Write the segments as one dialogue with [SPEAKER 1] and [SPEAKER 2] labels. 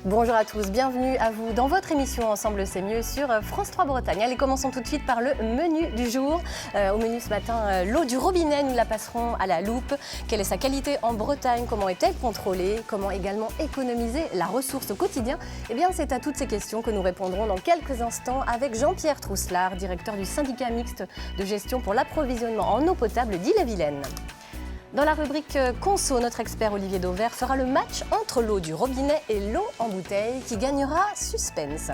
[SPEAKER 1] Bonjour à tous, bienvenue à vous dans votre émission Ensemble c'est mieux sur France 3 Bretagne. Allez, commençons tout de suite par le menu du jour. Au menu ce matin, l'eau du robinet, nous la passerons à la loupe. Quelle est sa qualité en Bretagne? Comment est-elle contrôlée? Comment également économiser la ressource au quotidien? Eh bien, c'est à toutes ces questions que nous répondrons dans quelques instants avec Jean-Pierre Trousselard, directeur du syndicat mixte de gestion pour l'approvisionnement en eau potable d'Ille-et-Vilaine. Dans la rubrique Conso, notre expert Olivier Dauvert fera le match entre l'eau du robinet et l'eau en bouteille qui gagnera suspense.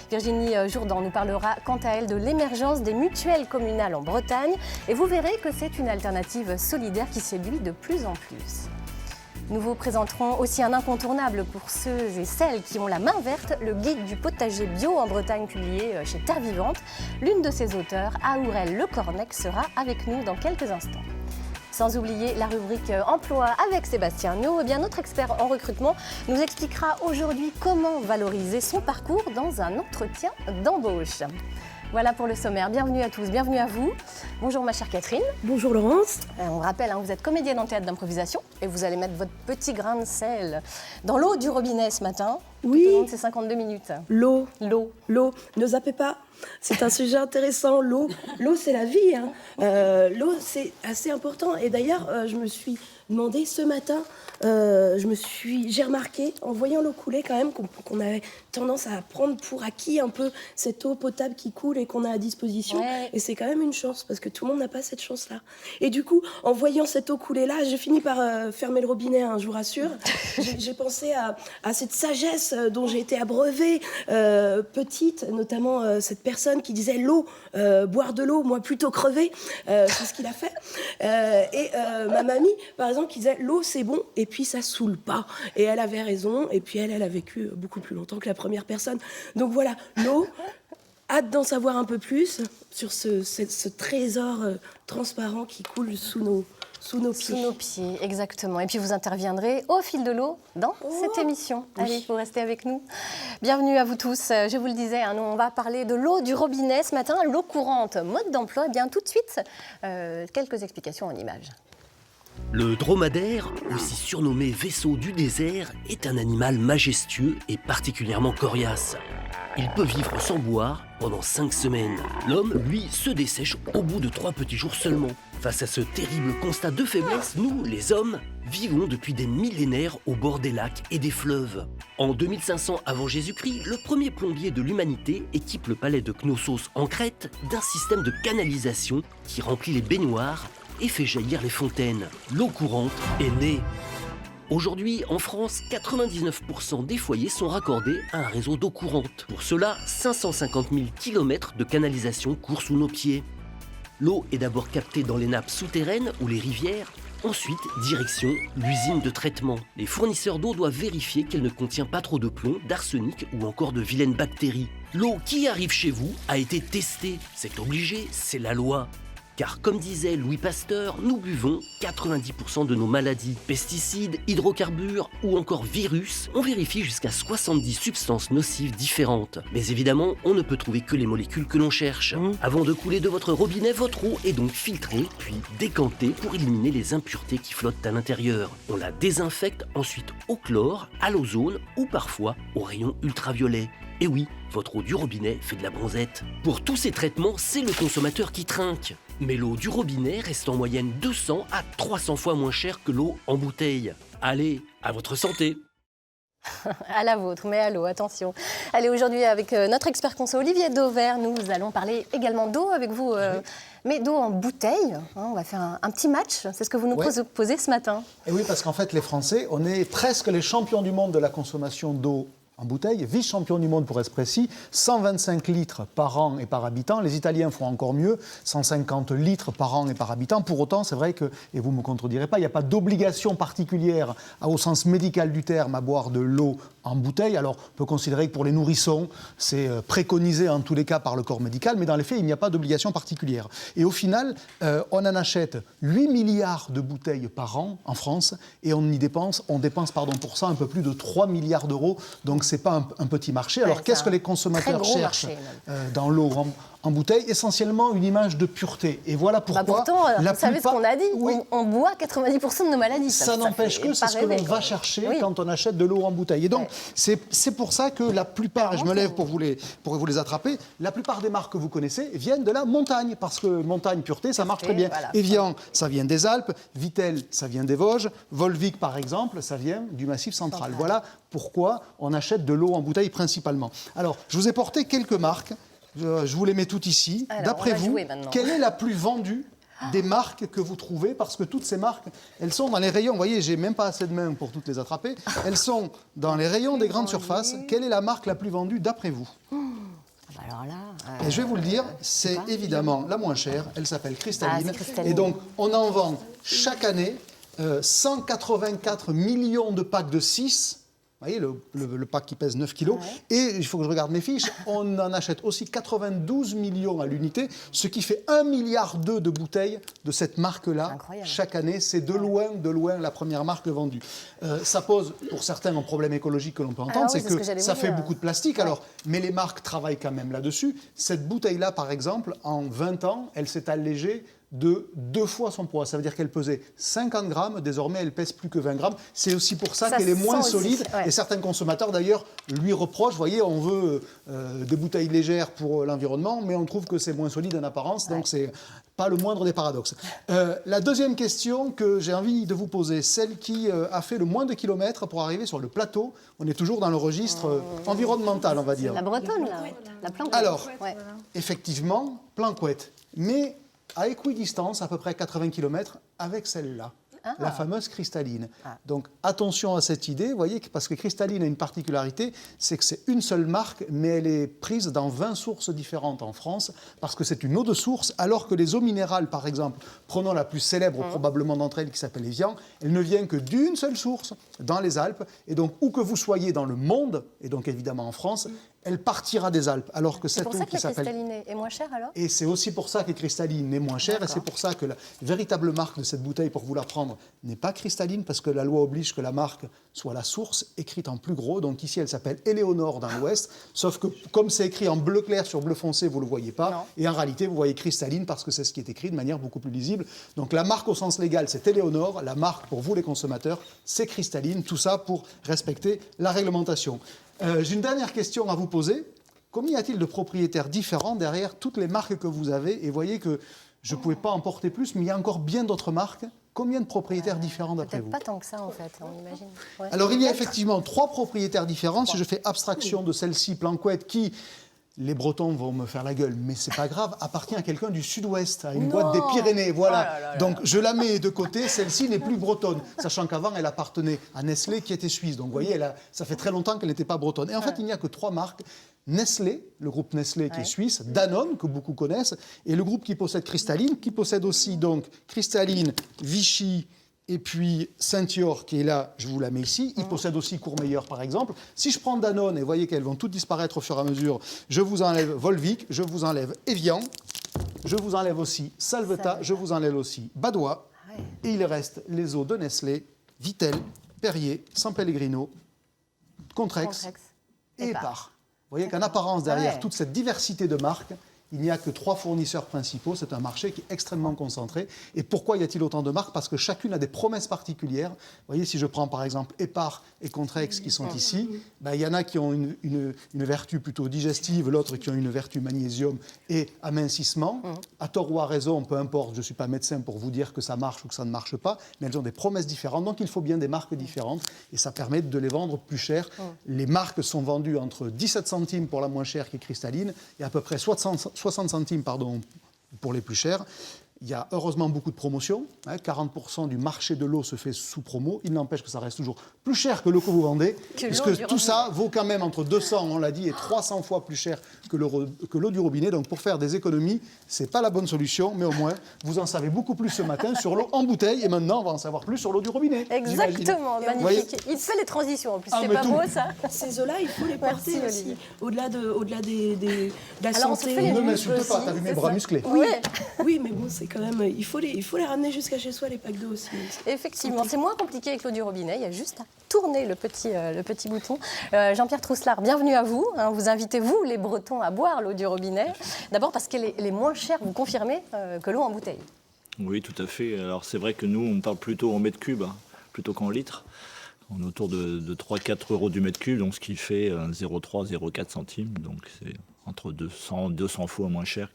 [SPEAKER 1] Virginie Jourdan nous parlera quant à elle de l'émergence des mutuelles communales en Bretagne et vous verrez que c'est une alternative solidaire qui séduit de plus en plus. Nous vous présenterons aussi un incontournable pour ceux et celles qui ont la main verte, le guide du potager bio en Bretagne publié chez Terre Vivante. L'une de ses auteurs, Aourel Lecornec, sera avec nous dans quelques instants. Sans oublier la rubrique emploi avec Sébastien Nau, eh bien notre expert en recrutement nous expliquera aujourd'hui comment valoriser son parcours dans un entretien d'embauche. Voilà pour le sommaire. Bienvenue à tous, bienvenue à vous. Bonjour ma chère Catherine.
[SPEAKER 2] Bonjour Laurence.
[SPEAKER 1] On rappelle, vous êtes comédienne en théâtre d'improvisation et vous allez mettre votre petit grain de sel dans l'eau du robinet ce matin.
[SPEAKER 2] Oui.
[SPEAKER 1] Tout au long de ces 52 minutes.
[SPEAKER 2] L'eau.
[SPEAKER 1] L'eau.
[SPEAKER 2] L'eau. Ne zappez pas. C'est un sujet intéressant. L'eau, c'est la vie. L'eau, c'est assez important. Et d'ailleurs, je me suis demandé ce matin, j'ai remarqué, en voyant l'eau couler quand même, qu'on avait tendance à prendre pour acquis un peu cette eau potable qui coule et qu'on a à disposition. Ouais. Et c'est quand même une chance, parce que tout le monde n'a pas cette chance-là. Et du coup, en voyant cette eau couler là, j'ai fini par fermer le robinet, je vous rassure. J'ai pensé à cette sagesse dont j'ai été abreuvée petite, notamment cette personne qui disait l'eau, boire de l'eau, moi plutôt crever, c'est ce qu'il a fait. Et ma mamie, par exemple, qui disait l'eau c'est bon et puis ça saoule pas. Et elle avait raison, et puis elle a vécu beaucoup plus longtemps que la première personne. Donc voilà, l'eau, hâte d'en savoir un peu plus sur ce trésor transparent qui coule sous nos pieds.
[SPEAKER 1] Sous nos pieds, exactement. Et puis vous interviendrez au fil de l'eau dans cette émission. Oui. Allez, vous restez avec nous. Bienvenue à vous tous. Je vous le disais, nous on va parler de l'eau du robinet ce matin, l'eau courante, mode d'emploi. Eh bien tout de suite, quelques explications en images.
[SPEAKER 3] Le dromadaire, aussi surnommé vaisseau du désert, est un animal majestueux et particulièrement coriace. Il peut vivre sans boire pendant 5 semaines. L'homme, lui, se dessèche au bout de 3 petits jours seulement. Face à ce terrible constat de faiblesse, nous, les hommes, vivons depuis des millénaires au bord des lacs et des fleuves. En 2500 avant Jésus-Christ, le premier plombier de l'humanité équipe le palais de Knossos en Crète d'un système de canalisation qui remplit les baignoires et fait jaillir les fontaines. L'eau courante est née. Aujourd'hui, en France, 99% des foyers sont raccordés à un réseau d'eau courante. Pour cela, 550 000 km de canalisation courent sous nos pieds. L'eau est d'abord captée dans les nappes souterraines ou les rivières. Ensuite, direction l'usine de traitement. Les fournisseurs d'eau doivent vérifier qu'elle ne contient pas trop de plomb, d'arsenic ou encore de vilaines bactéries. L'eau qui arrive chez vous a été testée. C'est obligé, c'est la loi. Car comme disait Louis Pasteur, nous buvons 90% de nos maladies. Pesticides, hydrocarbures ou encore virus, on vérifie jusqu'à 70 substances nocives différentes. Mais évidemment, on ne peut trouver que les molécules que l'on cherche. Avant de couler de votre robinet, votre eau est donc filtrée, puis décantée pour éliminer les impuretés qui flottent à l'intérieur. On la désinfecte ensuite au chlore, à l'ozone ou parfois aux rayons ultraviolets. Et oui, votre eau du robinet fait de la bronzette. Pour tous ces traitements, c'est le consommateur qui trinque. Mais l'eau du robinet reste en moyenne 200 à 300 fois moins chère que l'eau en bouteille. Allez, à votre santé!
[SPEAKER 1] À la vôtre, mais à l'eau, attention. Allez, aujourd'hui, avec notre expert conso Olivier Dauvert, nous allons parler également d'eau avec vous, mais d'eau en bouteille. On va faire un petit match, c'est ce que vous nous proposez ce matin.
[SPEAKER 4] Et oui, parce qu'en fait, les Français, on est presque les champions du monde de la consommation d'eau en bouteille, vice-champion du monde pour être précis, 125 litres par an et par habitant. Les Italiens font encore mieux, 150 litres par an et par habitant. Pour autant, c'est vrai que, et vous ne me contredirez pas, il n'y a pas d'obligation particulière au sens médical du terme à boire de l'eau en bouteille. Alors, on peut considérer que pour les nourrissons, c'est préconisé en tous les cas par le corps médical, mais dans les faits, il n'y a pas d'obligation particulière. Et au final, on en achète 8 milliards de bouteilles par an en France et on dépense pour ça un peu plus de 3 milliards d'euros. Donc, ce n'est pas un petit marché. Alors, qu'est-ce que les consommateurs cherchent dans l'eau en bouteille, essentiellement une image de pureté. Et voilà pourquoi
[SPEAKER 1] pourtant,
[SPEAKER 4] la
[SPEAKER 1] vous savez ce qu'on a dit,
[SPEAKER 4] Oui.
[SPEAKER 1] on boit 90% de nos maladies.
[SPEAKER 4] Ça n'empêche que c'est ce que l'on va chercher quand on achète de l'eau en bouteille. Et donc, c'est pour ça que la plupart, et je me lève pour vous les attraper, la plupart des marques que vous connaissez viennent de la montagne, parce que montagne, pureté, ça marche très bien.
[SPEAKER 1] Voilà.
[SPEAKER 4] Evian, ça vient des Alpes, Vittel, ça vient des Vosges, Volvic, par exemple, ça vient du Massif central. Voilà pourquoi on achète de l'eau en bouteille principalement. Alors, je vous ai porté quelques marques, je vous les mets toutes ici. D'après vous, quelle est la plus vendue des marques que vous trouvez, parce que toutes ces marques, elles sont dans les rayons, vous voyez, j'ai même pas assez de mains pour toutes les attraper, elles sont dans les rayons des grandes surfaces. Quelle est la marque la plus vendue d'après vous?
[SPEAKER 1] Alors là,
[SPEAKER 4] Et je vais vous le dire, c'est évidemment la moins chère, elle s'appelle Cristalline.
[SPEAKER 1] c'est Cristalline.
[SPEAKER 4] Et donc, on en vend chaque année 184 millions de packs de 6. Vous voyez, le pack qui pèse 9 kilos. Et il faut que je regarde mes fiches, on en achète aussi 92 millions à l'unité, ce qui fait 1,2 milliard de bouteilles de cette marque-là. Chaque année, c'est de loin la première marque vendue. Ça pose, pour certains, un problème écologique que l'on peut entendre, c'est que ça fait beaucoup de plastique. Alors, mais les marques travaillent quand même là-dessus. Cette bouteille-là, par exemple, en 20 ans, elle s'est allégée de 2 fois son poids. Ça veut dire qu'elle pesait 50 grammes, désormais elle pèse plus que 20 grammes. C'est aussi pour ça qu'elle est moins solide. Et certains consommateurs d'ailleurs lui reprochent, vous voyez, on veut des bouteilles légères pour l'environnement, mais on trouve que c'est moins solide en apparence, donc c'est pas le moindre des paradoxes. La deuxième question que j'ai envie de vous poser, celle qui a fait le moins de kilomètres pour arriver sur le plateau, on est toujours dans le registre environnemental, on va dire.
[SPEAKER 1] La Bretonne, là, la Planquette.
[SPEAKER 4] Alors, effectivement, Planquette, mais à équidistance, à peu près 80 km, avec celle-là, la fameuse Cristalline. Donc attention à cette idée, vous voyez, parce que Cristalline a une particularité, c'est que c'est une seule marque, mais elle est prise dans 20 sources différentes en France, parce que c'est une eau de source, alors que les eaux minérales, par exemple, prenons la plus célèbre probablement d'entre elles, qui s'appelle Evian, elle ne vient que d'une seule source, dans les Alpes, et donc où que vous soyez dans le monde, et donc évidemment en France, elle partira des Alpes, alors que cette eau qui s'appelle...
[SPEAKER 1] C'est pour ça que la Cristalline est moins chère, alors?
[SPEAKER 4] Et c'est aussi pour ça que Cristalline est moins chère, et c'est pour ça que la véritable marque de cette bouteille, pour vous la prendre, n'est pas Cristalline, parce que la loi oblige que la marque soit la source, écrite en plus gros. Donc ici, elle s'appelle Éléonore dans l'Ouest, sauf que comme c'est écrit en bleu clair sur bleu foncé, vous ne le voyez pas. Non. Et en réalité, vous voyez Cristalline, parce que c'est ce qui est écrit de manière beaucoup plus lisible. Donc la marque au sens légal, c'est Éléonore. La marque, pour vous les consommateurs, c'est Cristalline. Tout ça pour respecter la réglementation. J'ai une dernière question à vous poser. Combien y a-t-il de propriétaires différents derrière toutes les marques que vous avez? Et vous voyez que je ne pouvais pas en porter plus, mais il y a encore bien d'autres marques. Combien de propriétaires différents d'après vous?
[SPEAKER 1] Pas tant que ça, en fait, on imagine. Ouais.
[SPEAKER 4] Alors, il y a effectivement 3 propriétaires différents. Si je fais abstraction de celle-ci, Planquette, qui... Les Bretons vont me faire la gueule, mais c'est pas grave, appartient à quelqu'un du Sud-Ouest, à une boîte des Pyrénées, voilà. Donc je la mets de côté, celle-ci n'est plus bretonne, sachant qu'avant elle appartenait à Nestlé qui était suisse. Donc vous voyez, ça fait très longtemps qu'elle n'était pas bretonne. Et en fait, il n'y a que 3 marques. Nestlé, le groupe Nestlé qui est suisse, Danone, que beaucoup connaissent, et le groupe qui possède Cristalline, qui possède aussi donc Cristalline, Vichy, et puis Saint-Yor, qui est là, je vous la mets ici. Il possède aussi Courmayeur, par exemple. Si je prends Danone, et vous voyez qu'elles vont toutes disparaître au fur et à mesure, je vous enlève Volvic, je vous enlève Evian, je vous enlève aussi Salvetat, je vous enlève aussi Badois. Et il reste les eaux de Nestlé, Vittel, Perrier, San Pellegrino, Contrex et Épar. Vous voyez qu'en apparence, derrière toute cette diversité de marques, il n'y a que 3 fournisseurs principaux. C'est un marché qui est extrêmement concentré. Et pourquoi y a-t-il autant de marques? Parce que chacune a des promesses particulières. Vous voyez, si je prends par exemple Épar et Contrex qui sont ici, il y en a qui ont une vertu plutôt digestive, l'autre qui ont une vertu magnésium et amincissement. À tort ou à raison, peu importe, je ne suis pas médecin pour vous dire que ça marche ou que ça ne marche pas, mais elles ont des promesses différentes. Donc il faut bien des marques différentes et ça permet de les vendre plus cher. Les marques sont vendues entre 17 centimes pour la moins chère qui est Cristalline et à peu près 60 centimes pour les plus chers. Il y a heureusement beaucoup de promotions. 40% du marché de l'eau se fait sous promo. Il n'empêche que ça reste toujours plus cher que l'eau que vous vendez. Parce que tout ça vaut quand même entre 200, on l'a dit, et 300 fois plus cher que l'eau du robinet. Donc pour faire des économies, ce n'est pas la bonne solution. Mais au moins, vous en savez beaucoup plus ce matin sur l'eau en bouteille. Et maintenant, on va en savoir plus sur l'eau du robinet.
[SPEAKER 1] Exactement, magnifique. Il fait les transitions en plus. C'est pas beau ça?
[SPEAKER 2] Ces eaux-là, il faut les porter aussi. Au-delà de la santé.
[SPEAKER 4] Ne m'insulte pas, t'as vu mes bras musclés.
[SPEAKER 2] Oui, mais bon, c'est quand même, il faut les ramener jusqu'à chez soi, les packs d'eau aussi.
[SPEAKER 1] Effectivement, c'est moins compliqué avec l'eau du robinet, il y a juste à tourner le petit bouton. Jean-Pierre Trousselard, bienvenue à vous. Vous invitez, vous, les Bretons, à boire l'eau du robinet. D'abord parce qu'elle est moins chère, vous confirmez, que l'eau en bouteille.
[SPEAKER 5] Oui, tout à fait. Alors c'est vrai que nous, on parle plutôt en mètres cubes, plutôt qu'en litres. On est autour de 3-4 euros du mètre cube, donc ce qui fait 0,3-0,4 centimes. Donc c'est entre 200 fois moins cher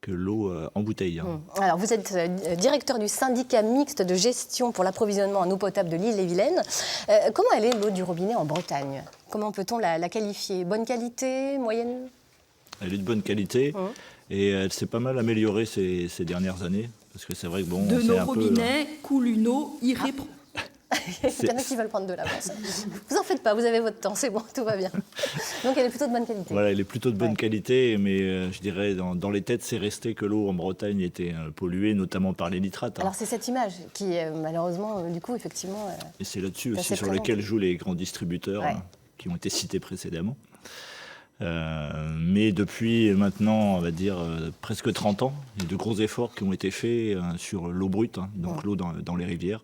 [SPEAKER 5] que l'eau en bouteille.
[SPEAKER 1] Alors vous êtes directeur du syndicat mixte de gestion pour l'approvisionnement en eau potable de l'Île-et-Vilaine. Comment elle est l'eau du robinet en Bretagne? Comment peut-on la qualifier? Bonne qualité, moyenne?
[SPEAKER 5] Elle est de bonne qualité et elle s'est pas mal améliorée ces dernières années. Parce que c'est vrai que bon,
[SPEAKER 6] de nos robinets coule une eau irréprochable.
[SPEAKER 1] Il y en a qui veulent prendre de l'avance. Vous en faites pas, vous avez votre temps, c'est bon, tout va bien. Donc elle est plutôt de bonne qualité.
[SPEAKER 5] Voilà, elle est plutôt de bonne qualité, mais je dirais dans les têtes, c'est resté que l'eau en Bretagne était polluée, notamment par les nitrates.
[SPEAKER 1] Alors c'est cette image qui, malheureusement, du coup, effectivement...
[SPEAKER 5] Et c'est là-dessus aussi
[SPEAKER 1] assez
[SPEAKER 5] sur
[SPEAKER 1] présente.
[SPEAKER 5] lequel jouent les grands distributeurs qui ont été cités précédemment. Mais depuis maintenant, on va dire, presque 30 ans, il y a de gros efforts qui ont été faits sur l'eau brute, donc l'eau dans les rivières.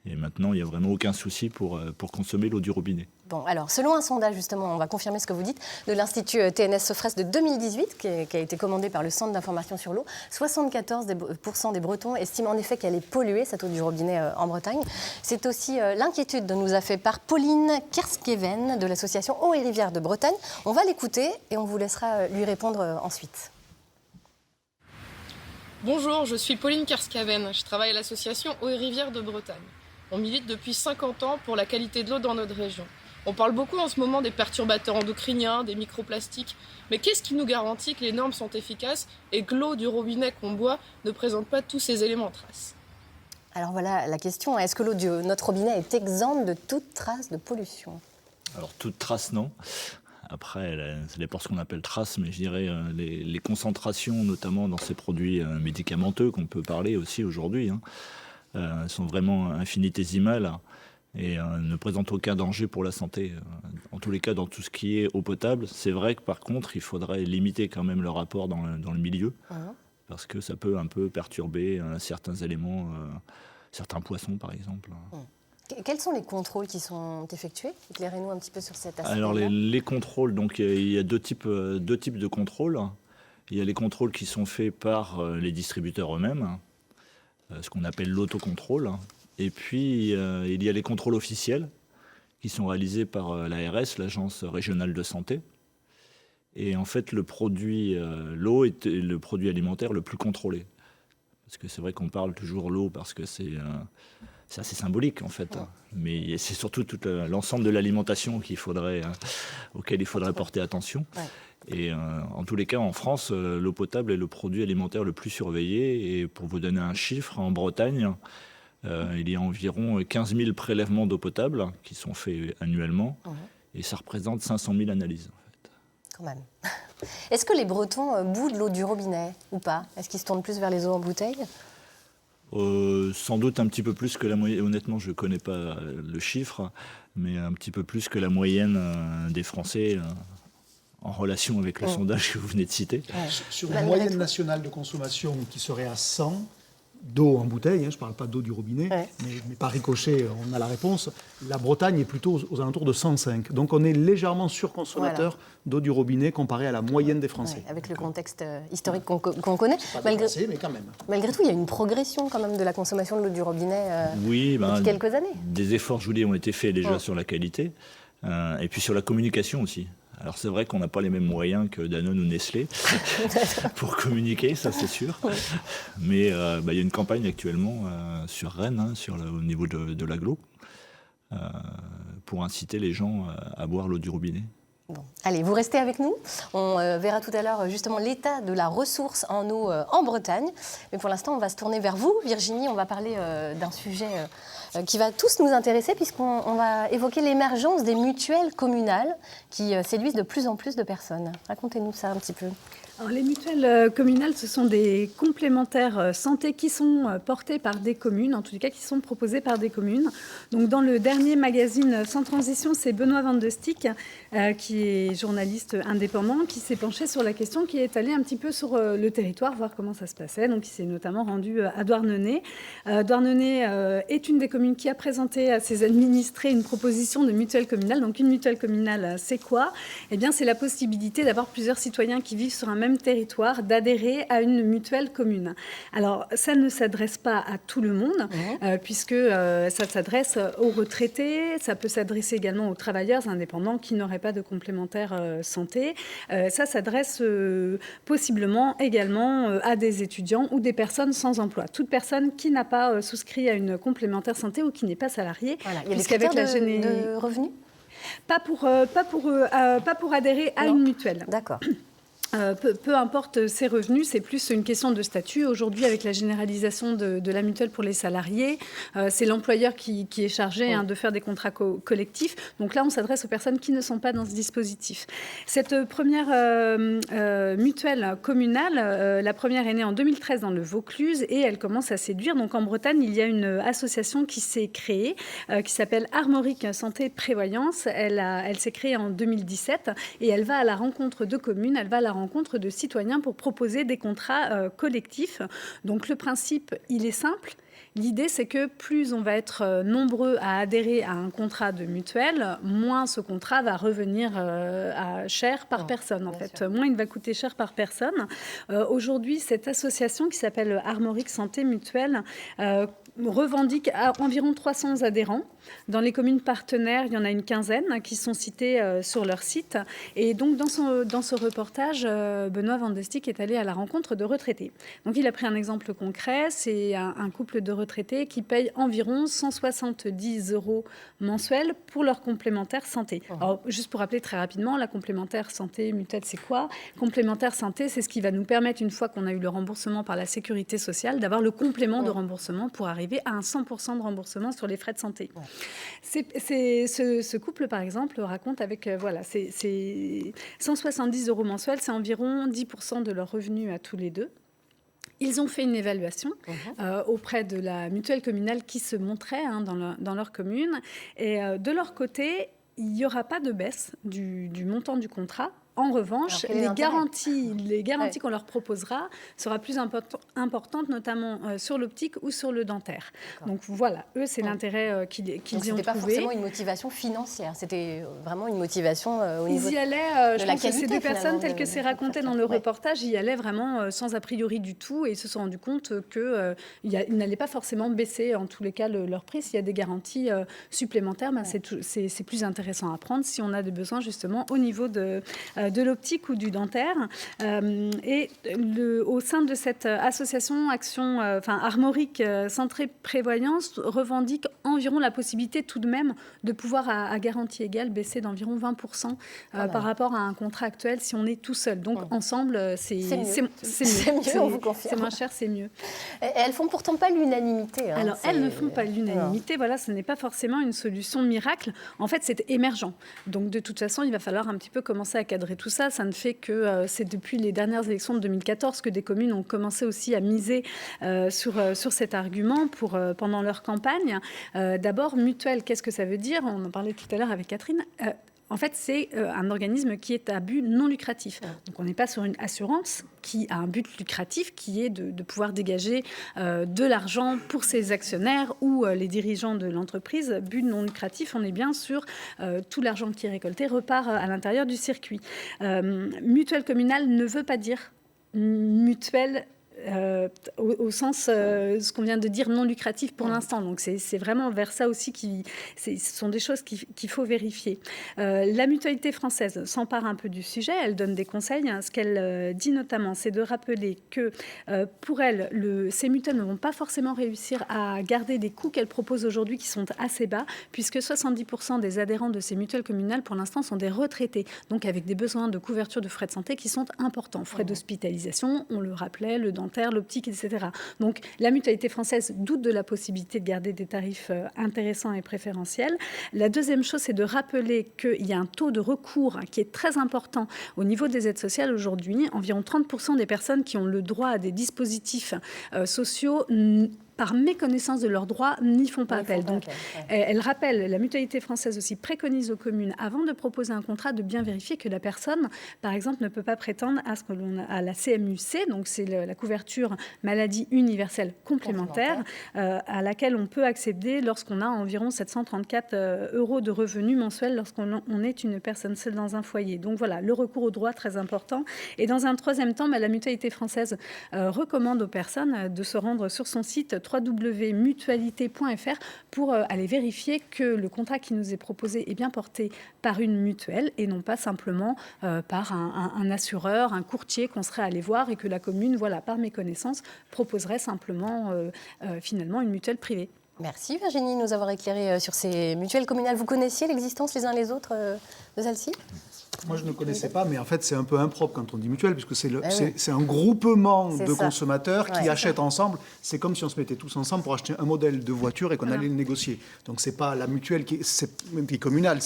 [SPEAKER 5] Et maintenant, il n'y a vraiment aucun souci pour consommer l'eau du robinet.
[SPEAKER 1] Bon, alors, selon un sondage, justement, on va confirmer ce que vous dites, de l'Institut TNS Sofres de 2018, qui a été commandé par le Centre d'information sur l'eau, 74% des Bretons estiment en effet qu'elle est polluée, cette eau du robinet en Bretagne. C'est aussi l'inquiétude dont nous a fait part Pauline Kerskeven de l'association Eau et Rivières de Bretagne. On va l'écouter et on vous laissera lui répondre ensuite.
[SPEAKER 7] Bonjour, je suis Pauline Kerskeven. Je travaille à l'association Eau et Rivières de Bretagne. On milite depuis 50 ans pour la qualité de l'eau dans notre région. On parle beaucoup en ce moment des perturbateurs endocriniens, des microplastiques. Mais qu'est-ce qui nous garantit que les normes sont efficaces et que l'eau du robinet qu'on boit ne présente pas tous ces éléments traces?
[SPEAKER 1] Alors voilà la question, est-ce que l'eau de notre robinet est exempte de toute trace de pollution?
[SPEAKER 5] Alors, toute trace, non. Après, ça dépend ce qu'on appelle trace, mais je dirais les concentrations, notamment dans ces produits médicamenteux qu'on peut parler aussi aujourd'hui, sont vraiment infinitésimales et ne présentent aucun danger pour la santé. En tous les cas, dans tout ce qui est eau potable, c'est vrai que par contre, il faudrait limiter quand même le rapport dans le milieu, parce que ça peut un peu perturber certains éléments, certains poissons par exemple.
[SPEAKER 1] Quels sont les contrôles qui sont effectués? Éclairez-nous un petit peu sur cet aspect.
[SPEAKER 5] Alors les contrôles, donc il y a deux types de contrôles. Il y a les contrôles qui sont faits par les distributeurs eux-mêmes, ce qu'on appelle l'autocontrôle. Et puis il y a les contrôles officiels qui sont réalisés par l'ARS, l'Agence régionale de santé. Et en fait, l'eau est le produit alimentaire le plus contrôlé. Parce que c'est vrai qu'on parle toujours l'eau parce que c'est assez symbolique en fait, mais c'est surtout tout l'ensemble de l'alimentation auquel il faudrait porter attention. Et en tous les cas, en France, l'eau potable est le produit alimentaire le plus surveillé. Et pour vous donner un chiffre, en Bretagne, il y a environ 15 000 prélèvements d'eau potable qui sont faits annuellement, et ça représente 500 000 analyses. En fait.
[SPEAKER 1] Quand même. Est-ce que les Bretons boivent de l'eau du robinet ou pas? Est-ce qu'ils se tournent plus vers les eaux en bouteille?
[SPEAKER 5] Sans doute un petit peu plus que la moyenne. Honnêtement, je ne connais pas le chiffre, mais un petit peu plus que la moyenne des Français en relation avec le sondage que vous venez de citer.
[SPEAKER 4] Sur une moyenne nationale de consommation qui serait à 100 d'eau en bouteille, je ne parle pas d'eau du robinet, mais par ricochet, on a la réponse. La Bretagne est plutôt aux alentours de 105. Donc on est légèrement surconsommateur d'eau du robinet comparé à la moyenne des Français.
[SPEAKER 1] Avec le contexte historique qu'on connaît.
[SPEAKER 4] Mais quand même.
[SPEAKER 1] Malgré tout, il y a une progression quand même de la consommation de l'eau du robinet depuis quelques années.
[SPEAKER 5] Des efforts, je vous dis, ont été faits déjà sur la qualité et puis sur la communication aussi. Alors c'est vrai qu'on n'a pas les mêmes moyens que Danone ou Nestlé pour communiquer, ça c'est sûr. Mais il y a une campagne actuellement sur Rennes, au niveau de l'agglo, pour inciter les gens à boire l'eau du robinet.
[SPEAKER 1] Bon. Allez, vous restez avec nous. On verra tout à l'heure justement l'état de la ressource en eau en Bretagne. Mais pour l'instant, on va se tourner vers vous, Virginie. On va parler d'un sujet qui va tous nous intéresser puisqu'on va évoquer l'émergence des mutuelles communales qui séduisent de plus en plus de personnes. Racontez-nous ça un petit peu.
[SPEAKER 6] Alors, les mutuelles communales, ce sont des complémentaires santé qui sont portés par des communes, en tout cas qui sont proposés par des communes. Donc, dans le dernier magazine Sans Transition, c'est Benoît Van de Stick, qui est journaliste indépendant, qui s'est penché sur la question, qui est allé un petit peu sur le territoire, voir comment ça se passait. Donc, il s'est notamment rendu à Douarnenez. Douarnenez est une des communes qui a présenté à ses administrés une proposition de mutuelle communale. Donc, une mutuelle communale, c'est quoi ? Eh bien, c'est la possibilité d'avoir plusieurs citoyens qui vivent sur un même territoire, d'adhérer à une mutuelle commune. Alors, ça ne s'adresse pas à tout le monde, puisque ça s'adresse aux retraités, ça peut s'adresser également aux travailleurs indépendants qui n'auraient pas de complémentaire santé. Ça s'adresse possiblement également à des étudiants ou des personnes sans emploi. Toute personne qui n'a pas souscrit à une complémentaire santé ou qui n'est pas salariée.
[SPEAKER 1] Voilà. Il y a des critères de revenus ?
[SPEAKER 6] Pas pour adhérer à une mutuelle.
[SPEAKER 1] D'accord.
[SPEAKER 6] Peu importe ses revenus, c'est plus une question de statut. Aujourd'hui, avec la généralisation de la mutuelle pour les salariés, c'est l'employeur qui est chargé de faire des contrats collectifs. Donc là, on s'adresse aux personnes qui ne sont pas dans ce dispositif. Cette première mutuelle communale, la première est née en 2013 dans le Vaucluse et elle commence à séduire. Donc en Bretagne, il y a une association qui s'est créée, qui s'appelle Armorique Santé Prévoyance. Elle s'est créée en 2017 et elle va à la rencontre de communes, elle va à la rencontre de citoyens pour proposer des contrats collectifs. Donc le principe, il est simple. L'idée, c'est que plus on va être nombreux à adhérer à un contrat de mutuelle, moins ce contrat va revenir cher par personne. En fait, moins il va coûter cher par personne. Aujourd'hui, cette association qui s'appelle Armorique Santé Mutuelle revendique environ 300 adhérents. Dans les communes partenaires, il y en a une quinzaine qui sont citées sur leur site. Et donc, dans ce reportage, Benoît Van de Stick est allé à la rencontre de retraités. Donc, il a pris un exemple concret. C'est un couple de retraités qui payent environ 170 € mensuels pour leur complémentaire santé. Alors, juste pour rappeler très rapidement, la complémentaire santé mutuelle, c'est quoi ? Complémentaire santé, c'est ce qui va nous permettre, une fois qu'on a eu le remboursement par la sécurité sociale, d'avoir le complément de remboursement pour arriver à un 100% de remboursement sur les frais de santé. Ce couple, par exemple, raconte avec, c'est 170 € mensuels, c'est environ 10% de leurs revenus à tous les deux. Ils ont fait une évaluation auprès de la mutuelle communale qui se montrait dans leur commune. Et de leur côté, il n'y aura pas de baisse du montant du contrat. En revanche, les garanties qu'on leur proposera sera plus importantes, notamment sur l'optique ou sur le dentaire. Donc voilà, eux, c'est l'intérêt qu'ils y ont trouvé.
[SPEAKER 1] C'était pas forcément une motivation financière, c'était vraiment une motivation au niveau
[SPEAKER 6] Ils y allaient, je pense que ces deux personnes,
[SPEAKER 1] telles
[SPEAKER 6] que c'est raconté dans le reportage, y allaient vraiment sans a priori du tout et ils se sont rendus compte qu'ils n'allaient pas forcément baisser, en tous les cas, leur prix. S'il y a des garanties supplémentaires, c'est plus intéressant à prendre si on a des besoins justement au niveau de l'optique ou du dentaire. Et au sein de cette association Armorique Santé Prévoyance revendique environ la possibilité tout de même de pouvoir à garantie égale baisser d'environ 20% par rapport à un contrat actuel si on est tout seul. Donc ensemble, c'est mieux.
[SPEAKER 1] On vous confirme.
[SPEAKER 6] C'est moins cher, c'est mieux.
[SPEAKER 1] Et elles font pourtant pas l'unanimité.
[SPEAKER 6] Alors elles ne font pas l'unanimité. Voilà, ce n'est pas forcément une solution miracle. En fait, c'est émergent. Donc de toute façon, il va falloir un petit peu commencer à cadrer tout ça. Ça ne fait que c'est depuis les dernières élections de 2014 que des communes ont commencé aussi à miser sur cet argument pendant leur campagne. D'abord, mutuelle, qu'est-ce que ça veut dire ? On en parlait tout à l'heure avec Catherine. En fait, c'est un organisme qui est à but non lucratif. Donc, on n'est pas sur une assurance qui a un but lucratif, qui est de pouvoir dégager de l'argent pour ses actionnaires ou les dirigeants de l'entreprise. But non lucratif, on est bien sur tout l'argent qui est récolté repart à l'intérieur du circuit. Mutuelle communale ne veut pas dire mutuelle au sens, ce qu'on vient de dire, non lucratif pour l'instant. Donc, c'est vraiment vers ça aussi ce sont des choses qu'il faut vérifier. La mutualité française s'empare un peu du sujet. Elle donne des conseils. Ce qu'elle dit notamment, c'est de rappeler que pour elle, ces mutuelles ne vont pas forcément réussir à garder des coûts qu'elle propose aujourd'hui qui sont assez bas, puisque 70% des adhérents de ces mutuelles communales, pour l'instant, sont des retraités, donc avec des besoins de couverture de frais de santé qui sont importants. Frais d'hospitalisation, on le rappelait, le dentaire, dentaire, l'optique, etc. Donc la Mutualité française doute de la possibilité de garder des tarifs intéressants et préférentiels. La deuxième chose, c'est de rappeler qu'il y a un taux de recours qui est très important au niveau des aides sociales aujourd'hui. Environ 30% des personnes qui ont le droit à des dispositifs sociaux par méconnaissance de leurs droits, n'y font pas appel. Donc, elle rappelle, la Mutualité française aussi préconise aux communes, avant de proposer un contrat, de bien vérifier que la personne, par exemple, ne peut pas prétendre à ce que l'on a à la CMU-C, donc c'est la couverture maladie universelle complémentaire, à laquelle on peut accéder lorsqu'on a environ 734 € de revenus mensuels lorsqu'on est une personne seule dans un foyer. Donc voilà, le recours aux droits, très important. Et dans un troisième temps, la Mutualité française recommande aux personnes de se rendre sur son site www.mutualité.fr pour aller vérifier que le contrat qui nous est proposé est bien porté par une mutuelle et non pas simplement par un assureur, un courtier qu'on serait allé voir et que la commune, voilà, par méconnaissance, proposerait simplement finalement une mutuelle privée.
[SPEAKER 1] Merci Virginie de nous avoir éclairé sur ces mutuelles communales. Vous connaissiez l'existence les uns les autres de celles-ci ?
[SPEAKER 4] Moi, je ne connaissais pas, mais en fait, c'est un peu impropre quand on dit mutuelle, puisque c'est un groupement de consommateurs qui achètent ensemble. C'est comme si on se mettait tous ensemble pour acheter un modèle de voiture et qu'on allait le négocier. Donc, ce n'est pas la mutuelle qui est communale.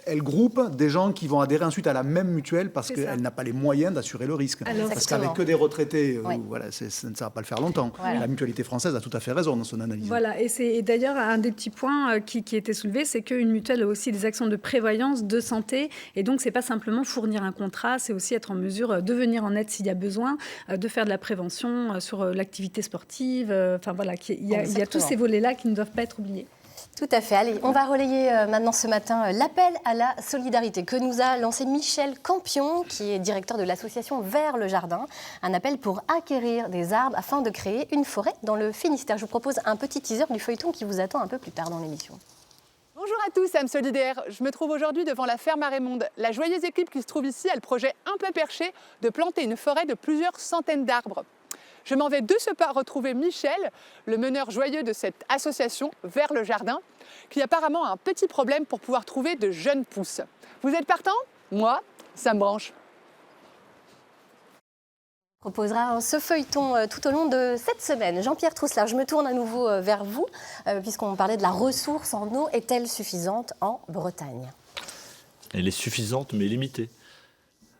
[SPEAKER 4] Elle groupe des gens qui vont adhérer ensuite à la même mutuelle parce qu'elle n'a pas les moyens d'assurer le risque. Parce qu'avec que des retraités, voilà, ça ne va pas le faire longtemps. Voilà. La Mutualité française a tout à fait raison dans son analyse.
[SPEAKER 6] Voilà, et d'ailleurs, un des petits points qui était soulevé, c'est qu'une mutuelle a aussi des actions de prévoyance, de santé, et donc c'est pas simplement fournir un contrat, c'est aussi être en mesure de venir en aide s'il y a besoin, de faire de la prévention sur l'activité sportive. Enfin voilà, il y a tous ces volets-là qui ne doivent pas être oubliés.
[SPEAKER 1] Tout à fait. Allez, on va relayer maintenant ce matin l'appel à la solidarité que nous a lancé Michel Campion, qui est directeur de l'association Vers le Jardin. Un appel pour acquérir des arbres afin de créer une forêt dans le Finistère. Je vous propose un petit teaser du feuilleton qui vous attend un peu plus tard dans l'émission.
[SPEAKER 8] Bonjour à tous, âmes solidaires. Je me trouve aujourd'hui devant la ferme à Raymonde. La joyeuse équipe qui se trouve ici a le projet un peu perché de planter une forêt de plusieurs centaines d'arbres. Je m'en vais de ce pas retrouver Michel, le meneur joyeux de cette association Vers le Jardin, qui apparemment a un petit problème pour pouvoir trouver de jeunes pousses. Vous êtes partant ? Moi, ça me branche.
[SPEAKER 1] Proposera ce feuilleton tout au long de cette semaine. Jean-Pierre Trousselard, je me tourne à nouveau vers vous, puisqu'on parlait de la ressource en eau. Est-elle suffisante en Bretagne ?
[SPEAKER 5] Elle est suffisante, mais limitée.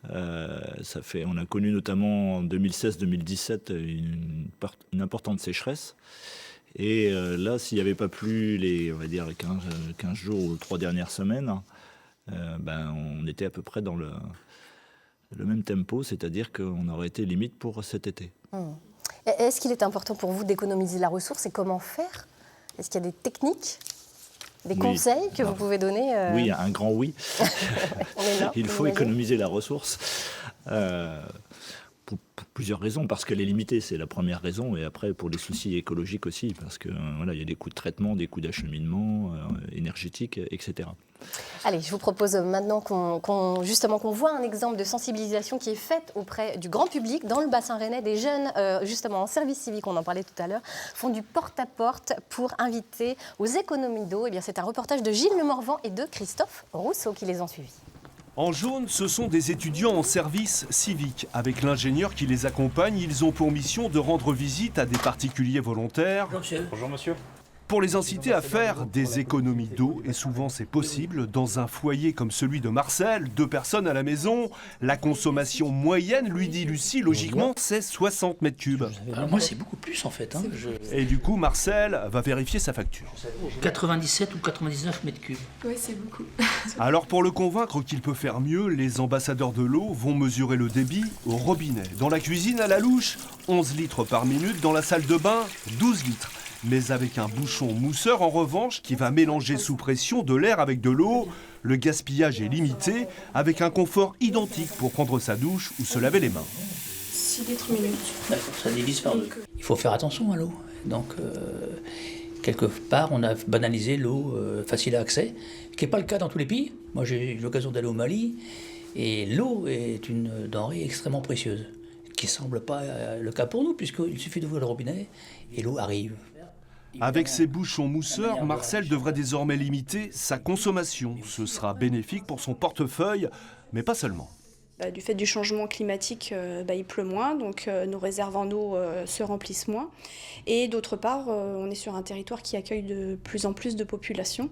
[SPEAKER 5] On a connu notamment en 2016-2017 une importante sécheresse. Et là, s'il n'y avait pas plu les 15 jours ou 3 dernières semaines, on était à peu près dans le même tempo, c'est-à-dire qu'on aurait été limite pour cet été.
[SPEAKER 1] Est-ce qu'il est important pour vous d'économiser la ressource et comment faire ? Est-ce qu'il y a des techniques, des conseils que vous pouvez donner
[SPEAKER 5] Oui, un grand oui. Il faut économiser la ressource pour plusieurs raisons. Parce qu'elle est limitée, c'est la première raison. Et après, pour les soucis écologiques aussi, parce qu'il y a des coûts de traitement, des coûts d'acheminement énergétique, etc.
[SPEAKER 1] Allez, je vous propose maintenant qu'on voit un exemple de sensibilisation qui est faite auprès du grand public dans le bassin rennais. Des jeunes, justement, en service civique, on en parlait tout à l'heure, font du porte-à-porte pour inviter aux économies d'eau. Eh bien, c'est un reportage de Gilles Le Morvan et de Christophe Rousseau qui les ont suivis.
[SPEAKER 9] En jaune, ce sont des étudiants en service civique. Avec l'ingénieur qui les accompagne, ils ont pour mission de rendre visite à des particuliers volontaires.
[SPEAKER 10] Bonjour monsieur. Bonjour monsieur.
[SPEAKER 9] Pour les inciter à faire des économies d'eau, et souvent c'est possible, dans un foyer comme celui de Marcel, 2 personnes à la maison, la consommation moyenne, lui dit Lucie, logiquement c'est 60 mètres cubes.
[SPEAKER 10] Moi c'est beaucoup plus en fait.
[SPEAKER 9] Et du coup Marcel va vérifier sa facture.
[SPEAKER 10] 97 ou 99 mètres cubes.
[SPEAKER 7] Oui, c'est beaucoup.
[SPEAKER 9] Alors pour le convaincre qu'il peut faire mieux, les ambassadeurs de l'eau vont mesurer le débit au robinet. Dans la cuisine à la louche, 11 litres par minute, dans la salle de bain, 12 litres. Mais avec un bouchon mousseur en revanche qui va mélanger sous pression de l'air avec de l'eau, le gaspillage est limité avec un confort identique pour prendre sa douche ou se laver les mains.
[SPEAKER 7] 6 litres minute.
[SPEAKER 10] D'accord, ça divise par 2. Il faut faire attention à l'eau. Donc, quelque part, on a banalisé l'eau facile à accès, ce qui n'est pas le cas dans tous les pays. Moi, j'ai eu l'occasion d'aller au Mali, et l'eau est une denrée extrêmement précieuse, qui ne semble pas le cas pour nous, puisqu'il suffit d'ouvrir le robinet et l'eau arrive.
[SPEAKER 9] Avec ses bouchons mousseurs, Marcel devrait désormais limiter sa consommation. Ce sera bénéfique pour son portefeuille, mais pas seulement.
[SPEAKER 11] Du fait du changement climatique, il pleut moins, donc nos réserves en eau se remplissent moins. Et d'autre part, on est sur un territoire qui accueille de plus en plus de population.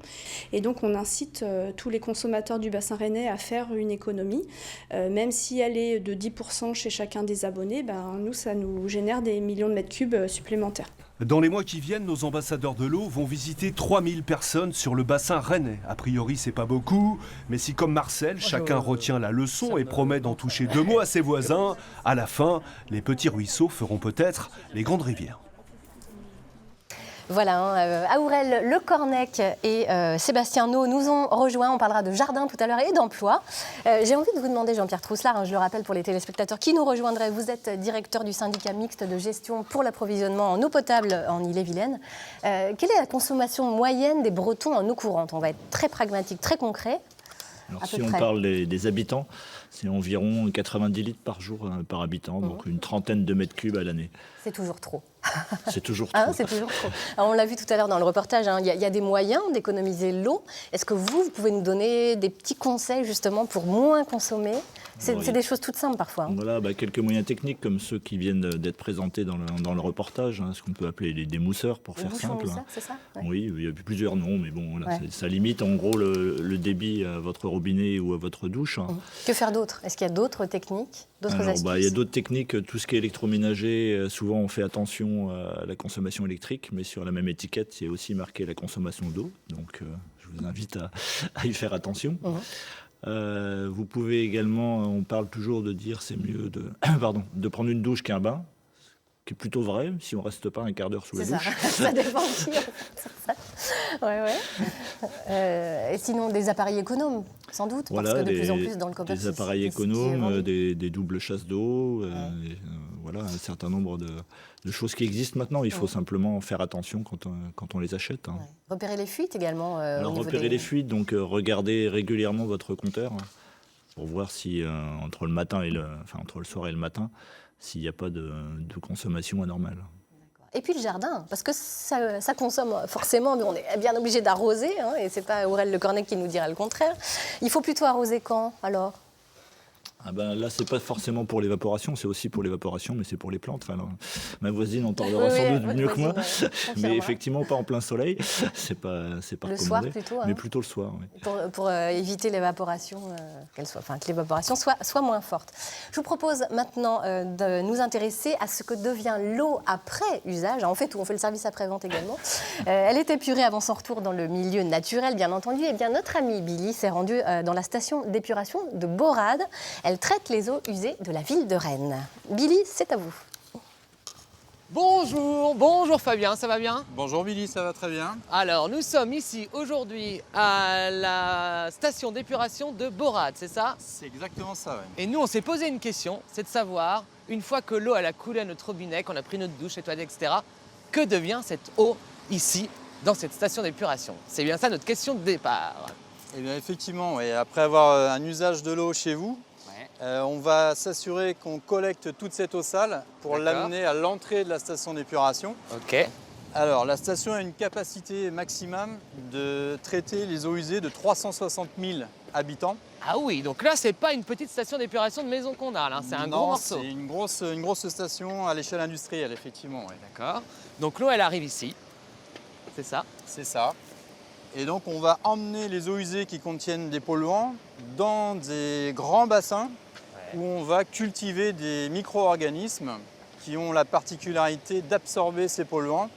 [SPEAKER 11] Et donc on incite tous les consommateurs du bassin rennais à faire une économie. Même si elle est de 10% chez chacun des abonnés, nous, ça nous génère des millions de mètres cubes supplémentaires.
[SPEAKER 9] Dans les mois qui viennent, nos ambassadeurs de l'eau vont visiter 3000 personnes sur le bassin rennais. A priori, c'est pas beaucoup, mais si comme Marcel, chacun retient la leçon et promet d'en toucher 2 mots à ses voisins, à la fin, les petits ruisseaux feront peut-être les grandes rivières.
[SPEAKER 1] Voilà, Aurel Le Cornec et Sébastien Nau nous ont rejoints. On parlera de jardin tout à l'heure et d'emploi. J'ai envie de vous demander, Jean-Pierre Trousselard, je le rappelle pour les téléspectateurs qui nous rejoindraient, vous êtes directeur du syndicat mixte de gestion pour l'approvisionnement en eau potable en Ille-et-Vilaine. Quelle est la consommation moyenne des Bretons en eau courante? On va être très pragmatique, très concret.
[SPEAKER 5] Alors, si on parle des habitants, c'est environ 90 litres par jour par habitant, donc une trentaine de mètres cubes à l'année.
[SPEAKER 1] C'est toujours trop.
[SPEAKER 5] C'est toujours trop.
[SPEAKER 1] C'est toujours trop. Alors, on l'a vu tout à l'heure dans le reportage, il y a des moyens d'économiser l'eau. Est-ce que vous pouvez nous donner des petits conseils justement pour moins consommer? C'est des choses toutes simples parfois.
[SPEAKER 5] Voilà, quelques moyens techniques comme ceux qui viennent d'être présentés dans le reportage, ce qu'on peut appeler des mousseurs pour faire simple.
[SPEAKER 1] Mousseurs, c'est ça? Ouais.
[SPEAKER 5] Oui, il y a plusieurs noms, mais bon, voilà, ça limite en gros le débit à votre robinet ou à votre douche.
[SPEAKER 1] Que faire d'autre? Est-ce qu'il y a d'autres techniques, d'autres astuces?
[SPEAKER 5] Il y a d'autres techniques, tout ce qui est électroménager, souvent on fait attention à la consommation électrique, mais sur la même étiquette, il y a aussi marqué la consommation d'eau, donc je vous invite à y faire attention. Vous pouvez également, on parle toujours de dire c'est mieux de prendre une douche qu'un bain, ce qui est plutôt vrai si on ne reste pas un quart d'heure sous la douche.
[SPEAKER 1] Ça dépend qui. Et sinon des appareils économes, sans doute, parce que de plus en plus dans le commerce.
[SPEAKER 5] Des appareils économes, des doubles chasses d'eau, voilà, un certain nombre de choses qui existent maintenant. Il faut simplement faire attention quand on les achète.
[SPEAKER 1] Repérer les fuites également.
[SPEAKER 5] Alors repérer les fuites, donc regardez régulièrement votre compteur pour voir si entre le soir et le matin, s'il n'y a pas de consommation anormale.
[SPEAKER 1] Et puis le jardin, parce que ça consomme forcément, mais on est bien obligé d'arroser, et c'est pas Aurel Le Cornec qui nous dira le contraire. Il faut plutôt arroser quand alors?
[SPEAKER 5] Là, c'est pas forcément pour l'évaporation, c'est aussi pour l'évaporation, mais c'est pour les plantes. Ma voisine en parlera sans doute mieux que moi, mais effectivement pas en plein soleil. C'est pas
[SPEAKER 1] le soir plutôt,
[SPEAKER 5] mais plutôt le soir. Oui.
[SPEAKER 1] Pour éviter l'évaporation, que l'évaporation soit moins forte. Je vous propose maintenant de nous intéresser à ce que devient l'eau après usage. On fait tout, on fait le service après-vente également. Elle est épurée avant son retour dans le milieu naturel, bien entendu. Et bien notre amie Billy s'est rendue dans la station d'épuration de Borade. Elle traite les eaux usées de la ville de Rennes. Billy, c'est à vous.
[SPEAKER 12] Bonjour Fabien, ça va bien?
[SPEAKER 13] Bonjour Billy, ça va très bien.
[SPEAKER 12] Alors, nous sommes ici aujourd'hui à la station d'épuration de Borade, c'est ça?
[SPEAKER 13] C'est exactement ça, oui.
[SPEAKER 12] Et nous, on s'est posé une question, c'est de savoir, une fois que l'eau a coulé à notre robinet, qu'on a pris notre douche, nettoyée, etc., que devient cette eau ici, dans cette station d'épuration? C'est bien ça notre question de départ.
[SPEAKER 13] Eh bien effectivement, oui. Après avoir un usage de l'eau chez vous, on va s'assurer qu'on collecte toute cette eau sale pour l'amener à l'entrée de la station d'épuration.
[SPEAKER 12] Ok.
[SPEAKER 13] Alors, la station a une capacité maximum de traiter les eaux usées de 360 000 habitants.
[SPEAKER 12] Ah oui, donc là, c'est pas une petite station d'épuration de maison qu'on a, là, c'est un gros morceau.
[SPEAKER 13] C'est une grosse station à l'échelle industrielle, effectivement. Oui.
[SPEAKER 12] D'accord. Donc l'eau, elle arrive ici, c'est ça?
[SPEAKER 13] C'est ça. Et donc, on va emmener les eaux usées qui contiennent des polluants dans des grands bassins où on va cultiver des micro-organismes qui ont la particularité d'absorber ces polluants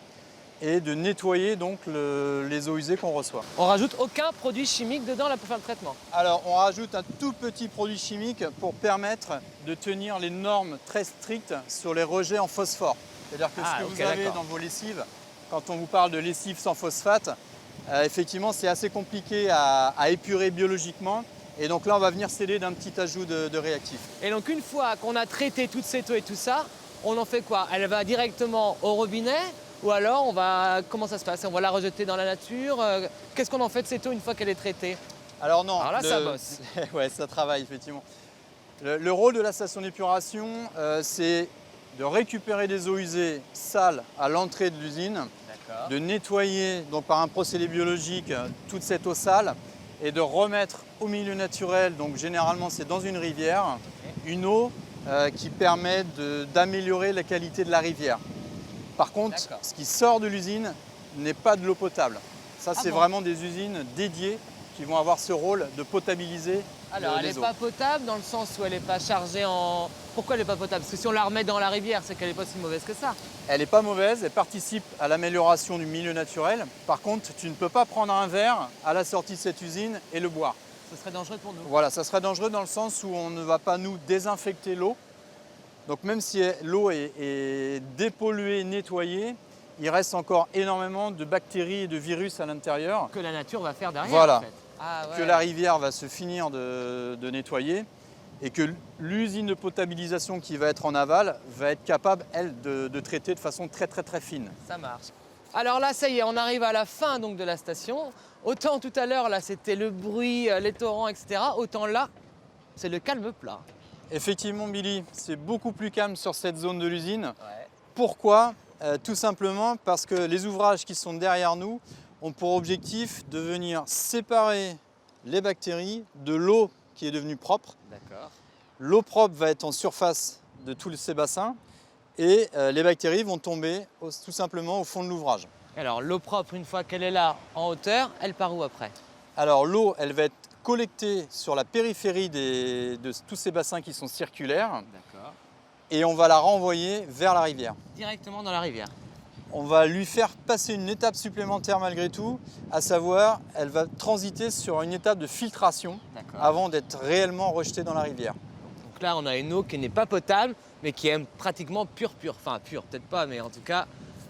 [SPEAKER 13] et de nettoyer donc les eaux usées qu'on reçoit.
[SPEAKER 12] On rajoute aucun produit chimique dedans là pour faire le traitement?
[SPEAKER 13] Alors, on rajoute un tout petit produit chimique pour permettre de tenir les normes très strictes sur les rejets en phosphore. C'est-à-dire que ce que vous avez dans vos lessives, quand on vous parle de lessive sans phosphate, effectivement, c'est assez compliqué à épurer biologiquement. Et donc là, on va venir s'aider d'un petit ajout de réactif.
[SPEAKER 12] Et donc, une fois qu'on a traité toute cette eau et tout ça, on en fait quoi? Elle va directement au robinet? Ou alors, comment ça se passe? On va la rejeter dans la nature? Qu'est-ce qu'on en fait de cette eau une fois qu'elle est traitée?
[SPEAKER 13] Alors non.
[SPEAKER 12] Alors là, ça bosse.
[SPEAKER 13] Ouais, ça travaille, effectivement. Le rôle de la station d'épuration, c'est de récupérer des eaux usées sales à l'entrée de l'usine, de nettoyer donc, par un procédé biologique toute cette eau sale et de remettre au milieu naturel, donc généralement c'est dans une rivière, une eau qui permet d'améliorer la qualité de la rivière. Par contre, ce qui sort de l'usine n'est pas de l'eau potable. Ça, c'est vraiment des usines dédiées qui vont avoir ce rôle de potabiliser
[SPEAKER 12] Alors, elle n'est pas potable dans le sens où elle n'est pas chargée en... Pourquoi elle n'est pas potable? Parce que si on la remet dans la rivière, c'est qu'elle n'est pas si mauvaise que ça.
[SPEAKER 13] Elle n'est pas mauvaise, elle participe à l'amélioration du milieu naturel. Par contre, tu ne peux pas prendre un verre à la sortie de cette usine et le boire.
[SPEAKER 12] Ce serait dangereux pour nous.
[SPEAKER 13] Voilà, ça serait dangereux dans le sens où on ne va pas nous désinfecter l'eau. Donc même si l'eau est dépolluée, nettoyée, il reste encore énormément de bactéries et de virus à l'intérieur.
[SPEAKER 12] Que la nature va faire derrière,
[SPEAKER 13] voilà.
[SPEAKER 12] en fait. Ah, ouais.
[SPEAKER 13] Que la rivière va se finir de nettoyer et que l'usine de potabilisation qui va être en aval va être capable, elle, de traiter de façon très fine.
[SPEAKER 12] Ça marche. Alors là, ça y est, on arrive à la fin donc, de la station. Autant tout à l'heure, là, c'était le bruit, les torrents, etc. Autant là, c'est le calme plat.
[SPEAKER 13] Effectivement, Billy, c'est beaucoup plus calme sur cette zone de l'usine. Ouais. Pourquoi ? Tout simplement parce que les ouvrages qui sont derrière nous ont pour objectif de venir séparer les bactéries de l'eau qui est devenue propre.
[SPEAKER 12] D'accord.
[SPEAKER 13] L'eau propre va être en surface de tous ces bassins et les bactéries vont tomber tout simplement au fond de l'ouvrage.
[SPEAKER 12] Alors l'eau propre, une fois qu'elle est là en hauteur, elle part où après?
[SPEAKER 13] Alors l'eau, elle va être collectée sur la périphérie de tous ces bassins qui sont circulaires.
[SPEAKER 12] D'accord.
[SPEAKER 13] Et on va la renvoyer vers la rivière.
[SPEAKER 12] Directement dans la rivière.
[SPEAKER 13] On va lui faire passer une étape supplémentaire malgré tout, à savoir, elle va transiter sur une étape de filtration avant d'être réellement rejetée dans la rivière.
[SPEAKER 12] Donc là, on a une eau qui n'est pas potable, mais qui est pratiquement pure. Enfin, pure, peut-être pas, mais en tout cas,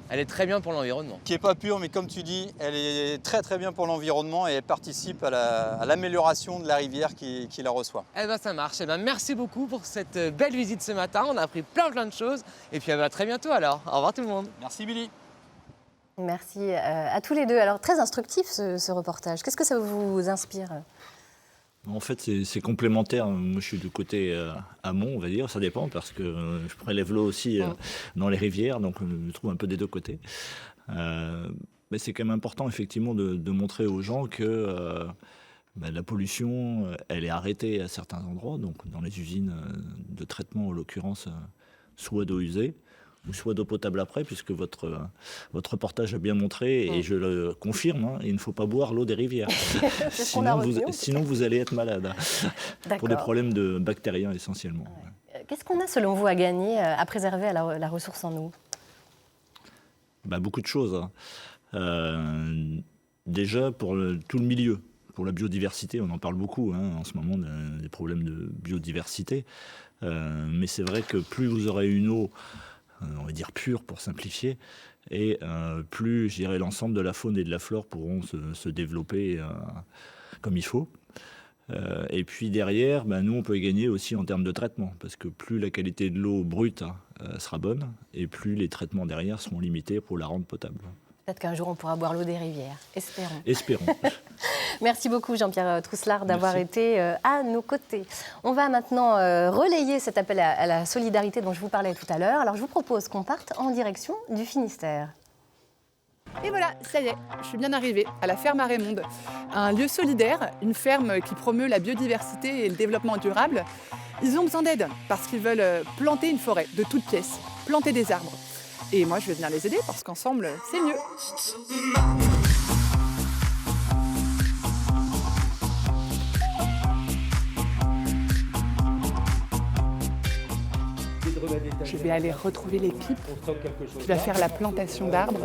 [SPEAKER 12] elle est très bien pour l'environnement.
[SPEAKER 13] Qui n'est pas pure, mais comme tu dis, elle est très bien pour l'environnement et elle participe à l'amélioration de la rivière qui la reçoit.
[SPEAKER 12] Eh bien, ça marche. Eh bien, merci beaucoup pour cette belle visite ce matin. On a appris plein de choses. Et puis, à très bientôt alors. Au revoir tout le monde.
[SPEAKER 13] Merci Billy.
[SPEAKER 1] Merci à tous les deux. Alors, très instructif ce reportage. Qu'est-ce que ça vous inspire ?
[SPEAKER 5] En fait, c'est complémentaire. Moi, je suis du côté amont, on va dire. Ça dépend parce que je prélève l'eau aussi dans les rivières, donc je trouve un peu des deux côtés. Mais c'est quand même important, effectivement, de montrer aux gens que la pollution, elle est arrêtée à certains endroits, donc dans les usines de traitement, en l'occurrence, soit d'eau usée, ou soit d'eau potable après, puisque votre reportage a bien montré, et je le confirme, il ne faut pas boire l'eau des rivières. sinon, vous allez être malade, pour des problèmes de bactériens essentiellement.
[SPEAKER 1] Qu'est-ce qu'on a, selon vous, à gagner à préserver la ressource en eau ?
[SPEAKER 5] Beaucoup de choses. Déjà, pour tout le milieu, pour la biodiversité, on en parle beaucoup en ce moment, des problèmes de biodiversité. Mais c'est vrai que plus vous aurez une eau, on va dire pure pour simplifier, et plus, je dirais, l'ensemble de la faune et de la flore pourront se développer comme il faut. Et puis derrière, nous, on peut y gagner aussi en termes de traitement, parce que plus la qualité de l'eau brute sera bonne, et plus les traitements derrière seront limités pour la rendre potable.
[SPEAKER 1] Peut-être qu'un jour, on pourra boire l'eau des rivières. Espérons.
[SPEAKER 5] Espérons.
[SPEAKER 1] Merci beaucoup, Jean-Pierre Trousselard, d'avoir été à nos côtés. On va maintenant relayer cet appel à la solidarité dont je vous parlais tout à l'heure. Alors, je vous propose qu'on parte en direction du Finistère.
[SPEAKER 8] Et voilà, ça y est, je suis bien arrivée à la ferme à Raymonde. Un lieu solidaire, une ferme qui promeut la biodiversité et le développement durable. Ils ont besoin d'aide parce qu'ils veulent planter une forêt de toutes pièces, planter des arbres. Et moi, je vais venir les aider parce qu'ensemble, c'est mieux. Je vais aller retrouver l'équipe qui va faire la plantation d'arbres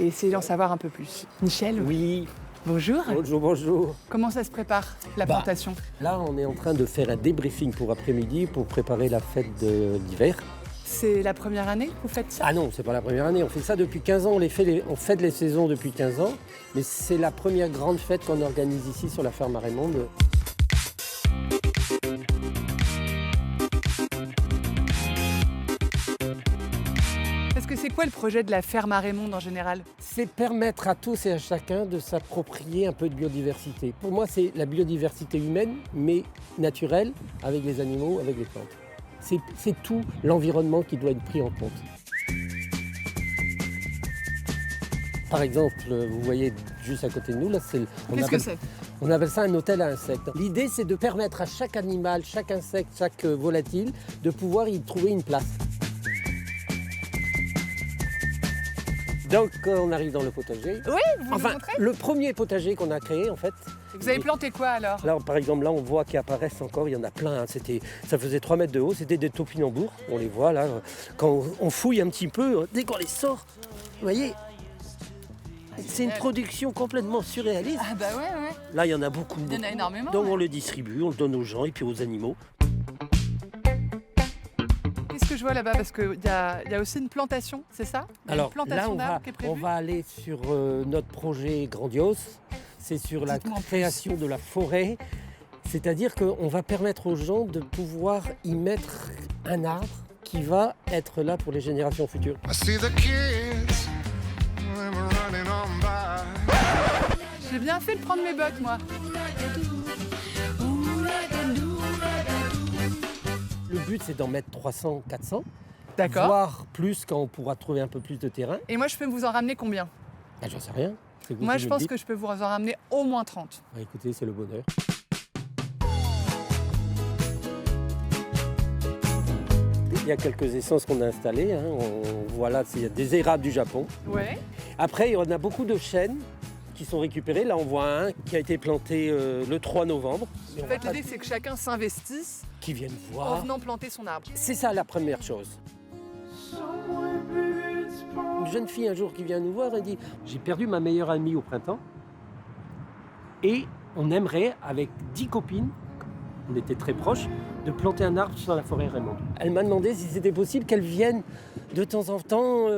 [SPEAKER 8] et essayer d'en savoir un peu plus. Michel ?
[SPEAKER 14] Oui.
[SPEAKER 8] Bonjour.
[SPEAKER 14] Bonjour.
[SPEAKER 8] Comment ça se prépare, la plantation ?
[SPEAKER 14] Là, on est en train de faire un débriefing pour après-midi pour préparer la fête d'hiver.
[SPEAKER 8] C'est la première année que vous faites ça ?
[SPEAKER 14] Ah non, c'est pas la première année. On fait ça depuis 15 ans. On fête les saisons depuis 15 ans. Mais c'est la première grande fête qu'on organise ici sur la ferme à Raymonde.
[SPEAKER 8] Parce que c'est quoi le projet de la ferme à Raymonde en général ?
[SPEAKER 14] C'est permettre à tous et à chacun de s'approprier un peu de biodiversité. Pour moi, c'est la biodiversité humaine, mais naturelle, avec les animaux, avec les plantes. C'est tout l'environnement qui doit être pris en compte. Par exemple, vous voyez juste à côté de nous, là,
[SPEAKER 8] Qu'est-ce que c'est ?
[SPEAKER 14] On appelle ça un hôtel à insectes. L'idée, c'est de permettre à chaque animal, chaque insecte, chaque volatile, de pouvoir y trouver une place. Donc, on arrive dans le potager.
[SPEAKER 8] Oui, vous nous montrez ?
[SPEAKER 14] Le premier potager qu'on a créé, en fait.
[SPEAKER 8] Vous avez planté quoi alors ?
[SPEAKER 14] Là, par exemple, là, on voit qu'ils apparaissent encore, il y en a plein. Hein. Ça faisait 3 mètres de haut, c'était des topinambours. On les voit là. Quand on fouille un petit peu, dès qu'on les sort, vous voyez, c'est une production complètement surréaliste.
[SPEAKER 8] Ah bah ouais.
[SPEAKER 14] Là, il y en a beaucoup.
[SPEAKER 8] Il y en a énormément.
[SPEAKER 14] Donc on le distribue, on le donne aux gens et puis aux animaux.
[SPEAKER 8] Qu'est-ce que je vois là-bas ? Parce qu'il y a aussi une plantation, c'est ça ?
[SPEAKER 14] Alors
[SPEAKER 8] une plantation
[SPEAKER 14] là,
[SPEAKER 8] qui est prévue.
[SPEAKER 14] on va aller sur notre projet grandiose. C'est sur la création de la forêt. C'est-à-dire qu'on va permettre aux gens de pouvoir y mettre un arbre qui va être là pour les générations futures.
[SPEAKER 8] J'ai bien fait de prendre mes bottes, moi.
[SPEAKER 14] Le but, c'est d'en mettre 300, 400.
[SPEAKER 8] D'accord.
[SPEAKER 14] Voire plus quand on pourra trouver un peu plus de terrain.
[SPEAKER 8] Et moi, je peux vous en ramener combien ?
[SPEAKER 14] J'en sais rien.
[SPEAKER 8] Moi, je pense que je peux vous en ramener au moins 30.
[SPEAKER 14] Écoutez, c'est le bonheur. Il y a quelques essences qu'on a installées. Hein. On voit là, il y a des érables du Japon.
[SPEAKER 8] Ouais.
[SPEAKER 14] Après, il y en a beaucoup de chênes qui sont récupérés. Là, on voit un qui a été planté le 3 novembre.
[SPEAKER 8] En fait, l'idée, c'est que chacun s'investisse
[SPEAKER 14] qui viennent voir.
[SPEAKER 8] En venant planter son arbre.
[SPEAKER 14] C'est ça la première chose. Une jeune fille un jour qui vient nous voir, elle dit « J'ai perdu ma meilleure amie au printemps et on aimerait, avec 10 copines, on était très proches, de planter un arbre sur la forêt Raymond. » Elle m'a demandé si c'était possible qu'elle vienne de temps en temps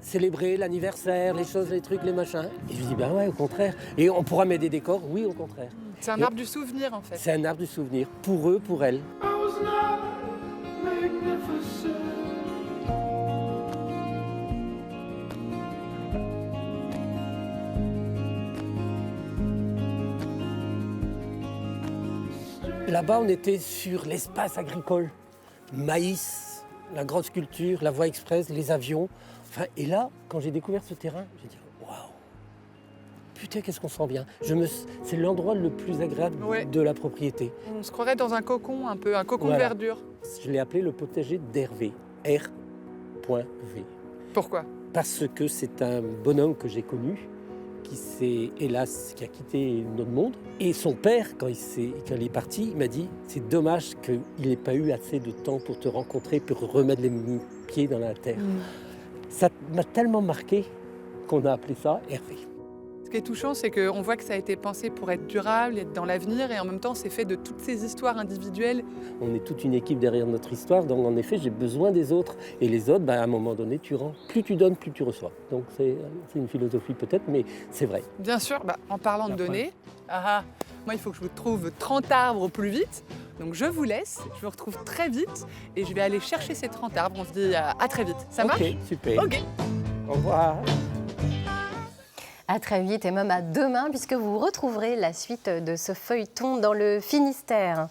[SPEAKER 14] célébrer l'anniversaire, les choses, les trucs, les machins. Et je lui dis « Ben ouais, au contraire. Et on pourra mettre des décors ?» Oui, au contraire.
[SPEAKER 8] C'est un arbre du souvenir, en fait.
[SPEAKER 14] C'est un arbre du souvenir, pour eux, pour elles. Là-bas, on était sur l'espace agricole. Maïs, la grosse culture, la voie express, les avions. Enfin, et là, quand j'ai découvert ce terrain, j'ai dit « Waouh ! Putain, qu'est-ce qu'on sent bien !» C'est l'endroit le plus agréable de la propriété.
[SPEAKER 8] On se croirait dans un cocon, un peu, un cocon de verdure.
[SPEAKER 14] Je l'ai appelé le potager d'Hervé. R.V.
[SPEAKER 8] Pourquoi ?
[SPEAKER 14] Parce que c'est un bonhomme que j'ai connu, qui a quitté notre monde. Et son père, quand il est parti, il m'a dit « C'est dommage qu'il n'ait pas eu assez de temps pour te rencontrer, pour remettre les pieds dans la terre. Ça m'a tellement marqué qu'on a appelé ça Hervé.
[SPEAKER 8] Ce qui est touchant, c'est qu'on voit que ça a été pensé pour être durable, être dans l'avenir, et en même temps, c'est fait de toutes ces histoires individuelles.
[SPEAKER 14] On est toute une équipe derrière notre histoire, donc en effet, j'ai besoin des autres. Et les autres, à un moment donné, tu rends. Plus tu donnes, plus tu reçois. Donc c'est une philosophie peut-être, mais c'est vrai.
[SPEAKER 8] Bien sûr, en parlant de donner, moi, il faut que je vous trouve 30 arbres au plus vite. Donc je vous laisse, je vous retrouve très vite, et je vais aller chercher ces 30 arbres. On se dit à très vite. Ça marche ?
[SPEAKER 14] Ok, super.
[SPEAKER 8] Ok.
[SPEAKER 14] Au revoir.
[SPEAKER 1] À très vite et même à demain, puisque vous retrouverez la suite de ce feuilleton dans le Finistère.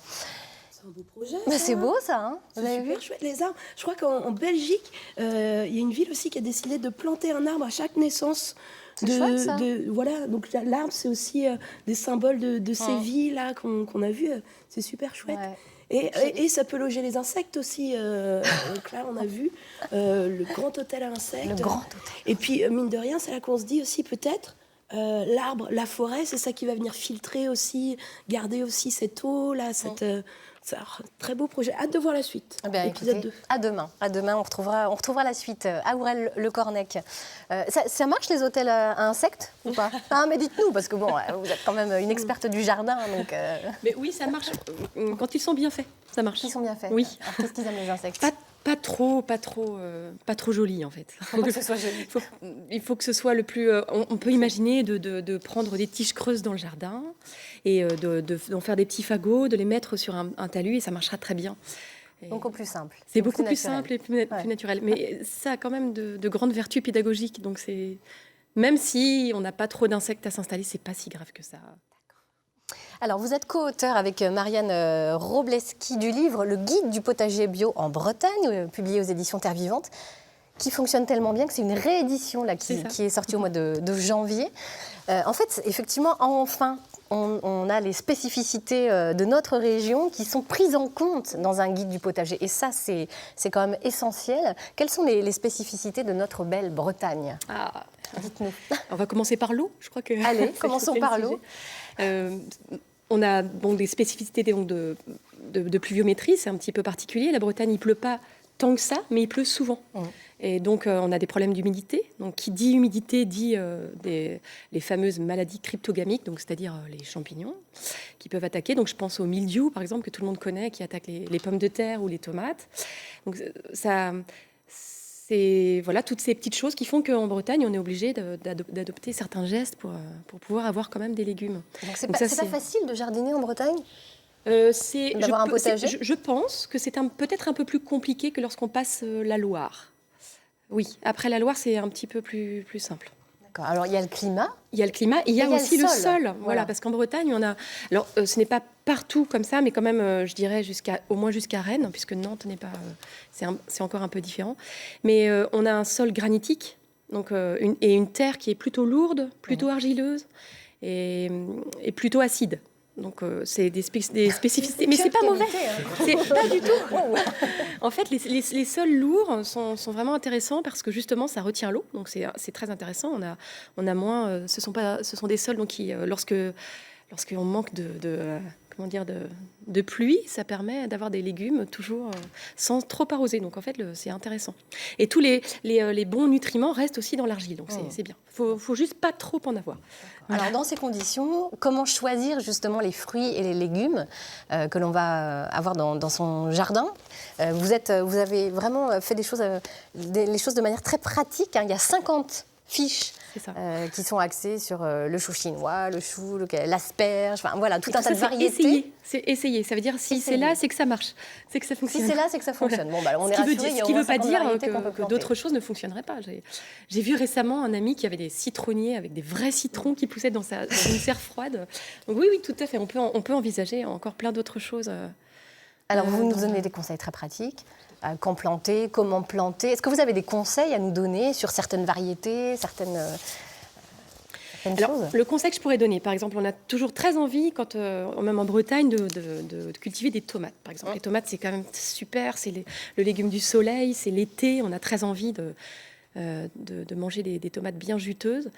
[SPEAKER 2] C'est un beau projet.
[SPEAKER 1] C'est beau ça, hein ? Vous avez vu ?
[SPEAKER 2] Super chouette, les arbres. Je crois qu'en Belgique, il y a une ville aussi qui a décidé de planter un arbre à chaque naissance.
[SPEAKER 1] C'est chouette, ça.
[SPEAKER 2] Voilà, donc l'arbre, c'est aussi des symboles de ces vies-là qu'on a vues. C'est super chouette.
[SPEAKER 1] Ouais.
[SPEAKER 2] Et ça peut loger les insectes aussi. Donc là, on a vu le grand hôtel à insectes.
[SPEAKER 1] Le grand hôtel.
[SPEAKER 2] Et puis, mine de rien, c'est là qu'on se dit aussi peut-être, l'arbre, la forêt, c'est ça qui va venir filtrer aussi, garder aussi cette eau, là, c'est un très beau projet. Hâte de voir la suite. Épisode 2.
[SPEAKER 1] À demain. À demain, on retrouvera la suite. Aurel Le Cornec. Ça marche les hôtels à insectes ou pas ? Mais dites-nous, parce que bon, vous êtes quand même une experte du jardin. Donc,
[SPEAKER 15] Mais oui, ça marche quand ils sont bien faits. Ça marche.
[SPEAKER 1] Ils sont bien faits.
[SPEAKER 15] Oui.
[SPEAKER 1] Alors, qu'est-ce qu'ils aiment les insectes ?
[SPEAKER 15] Pas trop joli en fait.
[SPEAKER 1] Faut pas que ce soit joli.
[SPEAKER 15] Il faut que ce soit le plus. On peut imaginer de prendre des tiges creuses dans le jardin et d'en faire des petits fagots, de les mettre sur un talus et ça marchera très bien.
[SPEAKER 1] Donc au plus simple.
[SPEAKER 15] C'est beaucoup plus simple et plus naturel. Mais ça a quand même de grandes vertus pédagogiques. Donc même si on n'a pas trop d'insectes à s'installer, c'est pas si grave que ça.
[SPEAKER 1] Alors, vous êtes co-auteur avec Marianne Robleski du livre « Le guide du potager bio en Bretagne », publié aux éditions Terre Vivante, qui fonctionne tellement bien que c'est une réédition là, qui est sortie au mois de janvier. En fait, effectivement, enfin, on a les spécificités de notre région qui sont prises en compte dans un guide du potager. Et ça, c'est quand même essentiel. Quelles sont les spécificités de notre belle Bretagne? Dites-nous.
[SPEAKER 15] On va commencer par l'eau, je crois que...
[SPEAKER 1] Allez, commençons par l'eau.
[SPEAKER 15] On a des spécificités de pluviométrie, c'est un petit peu particulier. La Bretagne, il ne pleut pas tant que ça, mais il pleut souvent. Et donc, on a des problèmes d'humidité. Donc, qui dit humidité dit les fameuses maladies cryptogamiques, donc c'est-à-dire les champignons qui peuvent attaquer. Donc, je pense au mildiou, par exemple, que tout le monde connaît, qui attaque les pommes de terre ou les tomates. Donc, c'est toutes ces petites choses qui font qu'en Bretagne, on est obligé d'adopter certains gestes pour pouvoir avoir quand même des légumes.
[SPEAKER 1] Donc, c'est pas facile de jardiner en Bretagne?
[SPEAKER 15] D'avoir
[SPEAKER 1] un potager?
[SPEAKER 15] Je pense que c'est peut-être un peu plus compliqué que lorsqu'on passe la Loire. Oui, après la Loire, c'est un petit peu plus simple.
[SPEAKER 1] D'accord. Alors, il y a le climat.
[SPEAKER 15] Il y a le climat, et il y a aussi le sol. Voilà, parce qu'en Bretagne, on a... Alors, ce n'est pas partout comme ça, mais quand même, je dirais, au moins jusqu'à Rennes, puisque Nantes n'est pas... c'est encore un peu différent. Mais on a un sol granitique, donc, et une terre qui est plutôt lourde, plutôt argileuse, et plutôt acide. Donc, c'est des spécificités. Mais c'est pas mauvais. C'est pas du tout. En fait, les sols lourds sont vraiment intéressants parce que justement, ça retient l'eau. Donc, c'est très intéressant. On a moins. Ce sont des sols donc, qui, lorsqu'on manque de pluie, ça permet d'avoir des légumes toujours sans trop arroser. Donc, en fait, c'est intéressant. Et tous les bons nutriments restent aussi dans l'argile. Donc, c'est bien. Faut juste pas trop en avoir.
[SPEAKER 1] Voilà. Alors, dans ces conditions, comment choisir justement les fruits et les légumes que l'on va avoir dans son jardin? Vous avez vraiment fait les choses de manière très pratique. Il y a 50 fiches qui sont axées sur le chou chinois, le chou, l'asperge, enfin voilà, tout un tas de variétés.
[SPEAKER 15] Essayer. Ça veut dire si c'est là, c'est que ça marche, c'est que ça fonctionne.
[SPEAKER 1] Si c'est là, c'est que ça fonctionne. Bon, on est rassurés.
[SPEAKER 15] Ce qui ne veut pas dire que d'autres choses ne fonctionneraient pas. J'ai vu récemment un ami qui avait des citronniers avec des vrais citrons qui poussaient dans une serre froide. Donc oui, tout à fait. On peut envisager encore plein d'autres choses.
[SPEAKER 1] Alors, vous nous donnez des conseils très pratiques. Quand planter, comment planter. Est-ce que vous avez des conseils à nous donner sur certaines variétés, certaines choses?
[SPEAKER 15] Le conseil que je pourrais donner, par exemple, on a toujours très envie, même en Bretagne, de cultiver des tomates. Par exemple, les tomates, c'est quand même super. C'est le légume du soleil, c'est l'été. On a très envie de manger des tomates bien juteuses.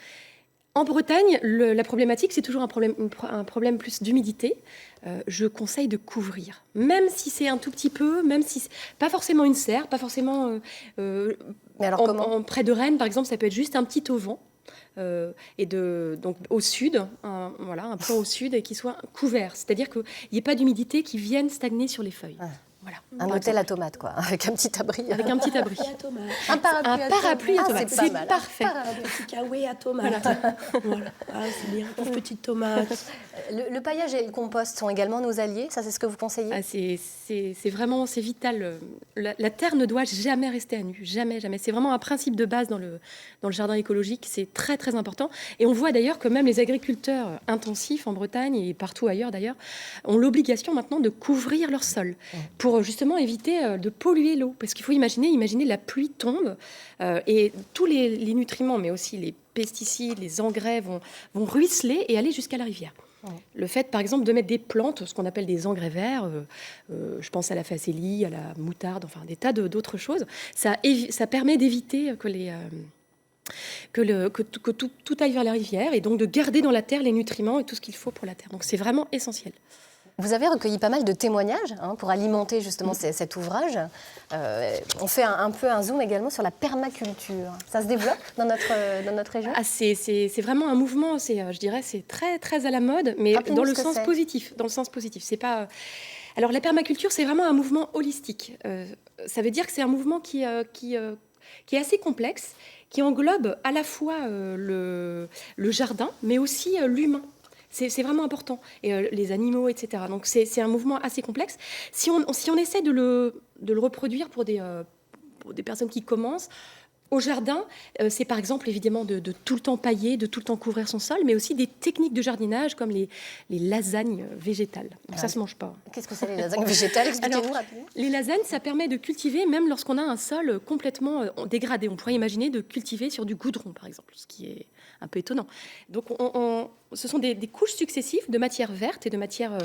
[SPEAKER 15] En Bretagne, la problématique, c'est toujours un problème plus d'humidité. Je conseille de couvrir, même si c'est un tout petit peu, même si pas forcément une serre, pas forcément.
[SPEAKER 1] Mais alors comment
[SPEAKER 15] près de Rennes, par exemple, ça peut être juste un petit auvent. Donc au sud, un peu au sud, et qui soit couvert. C'est-à-dire qu'il n'y ait pas d'humidité qui vienne stagner sur les feuilles. Voilà.
[SPEAKER 1] Un hôtel à tomates, quoi, avec un petit abri.
[SPEAKER 15] Avec un petit abri.
[SPEAKER 1] Un parapluie à tomates.
[SPEAKER 15] C'est parfait.
[SPEAKER 2] Un petit kawaii à tomates. Voilà. C'est bien, une petite tomate.
[SPEAKER 1] Le paillage et le compost sont également nos alliés. Ça, c'est ce que vous conseillez?
[SPEAKER 15] C'est vital. La terre ne doit jamais rester à nu. Jamais. C'est vraiment un principe de base dans le jardin écologique. C'est très, très important. Et on voit d'ailleurs que même les agriculteurs intensifs en Bretagne et partout ailleurs d'ailleurs ont l'obligation maintenant de couvrir leur sol pour justement éviter de polluer l'eau. Parce qu'il faut imaginer la pluie tombe et tous les nutriments, mais aussi les pesticides, les engrais vont ruisseler et aller jusqu'à la rivière. Le fait, par exemple, de mettre des plantes, ce qu'on appelle des engrais verts, je pense à la facélie, à la moutarde, enfin des tas d'autres choses, ça permet d'éviter que tout aille vers la rivière et donc de garder dans la terre les nutriments et tout ce qu'il faut pour la terre. Donc c'est vraiment essentiel.
[SPEAKER 1] Vous avez recueilli pas mal de témoignages pour alimenter justement cet ouvrage. On fait un peu un zoom également sur la permaculture. Ça se développe dans notre région?
[SPEAKER 15] C'est vraiment un mouvement, je dirais, c'est très, très à la mode, mais dans le sens positif. C'est pas... Alors la permaculture, c'est vraiment un mouvement holistique. Ça veut dire que c'est un mouvement qui est assez complexe, qui englobe à la fois le jardin, mais aussi l'humain. C'est vraiment important. Et les animaux, etc. Donc c'est un mouvement assez complexe. Si on essaie de le reproduire pour des personnes qui commencent, Au jardin, c'est par exemple évidemment de tout le temps pailler, de tout le temps couvrir son sol, mais aussi des techniques de jardinage comme les lasagnes végétales. Donc ça ne se mange pas.
[SPEAKER 1] Qu'est-ce que c'est les lasagnes végétales? Expliquez-nous rapidement.
[SPEAKER 15] Les lasagnes, ça permet de cultiver même lorsqu'on a un sol complètement dégradé. On pourrait imaginer de cultiver sur du goudron, par exemple, ce qui est un peu étonnant. Donc ce sont des couches successives de matière verte et de matière...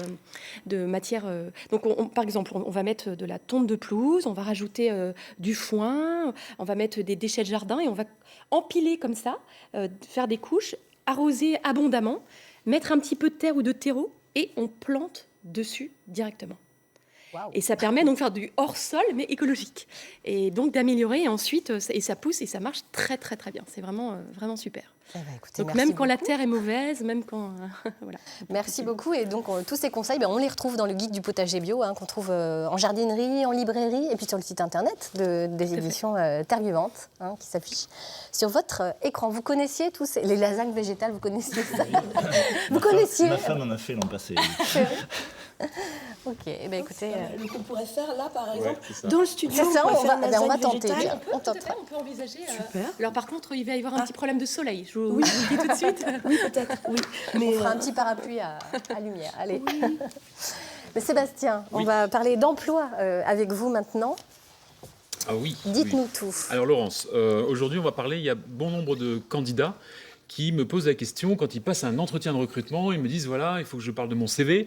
[SPEAKER 15] Donc par exemple, on va mettre de la tonte de pelouse, on va rajouter du foin, on va mettre des déchets de jardin et on va empiler comme ça, faire des couches, arroser abondamment, mettre un petit peu de terre ou de terreau et on plante dessus directement. Wow. Et ça permet donc de faire du hors-sol, mais écologique. Et donc d'améliorer, et ensuite, et ça pousse, et ça marche très, très, très bien. C'est vraiment, vraiment super.
[SPEAKER 1] Eh ben, écoutez,
[SPEAKER 15] donc même quand la terre est mauvaise, même quand... voilà.
[SPEAKER 1] Merci beaucoup. Et donc, tous ces conseils, on les retrouve dans le guide du potager bio, qu'on trouve en jardinerie, en librairie, et puis sur le site internet des éditions Terre Vivante, qui s'affiche sur votre écran. Vous connaissiez tous les lasagnes végétales, vous connaissiez ça? Vous connaissiez?
[SPEAKER 5] Ma femme en a fait l'an passé.
[SPEAKER 1] Ok, eh ben écoutez...
[SPEAKER 2] Donc on pourrait faire là, par exemple,
[SPEAKER 5] ouais,
[SPEAKER 2] dans le studio,
[SPEAKER 1] c'est ça, on va tenter.
[SPEAKER 15] On peut envisager... Alors par contre, il va y avoir un petit problème de soleil. Je vous le dis tout de suite.
[SPEAKER 2] Oui, peut-être, oui.
[SPEAKER 1] Mais on fera un petit parapluie à lumière. Allez. Oui. Mais Sébastien, on va parler d'emploi avec vous maintenant.
[SPEAKER 16] Ah oui.
[SPEAKER 1] Dites-nous tout.
[SPEAKER 16] Alors Laurence, aujourd'hui on va parler, il y a bon nombre de candidats qui me posent la question, quand ils passent un entretien de recrutement, ils me disent, voilà, il faut que je parle de mon CV,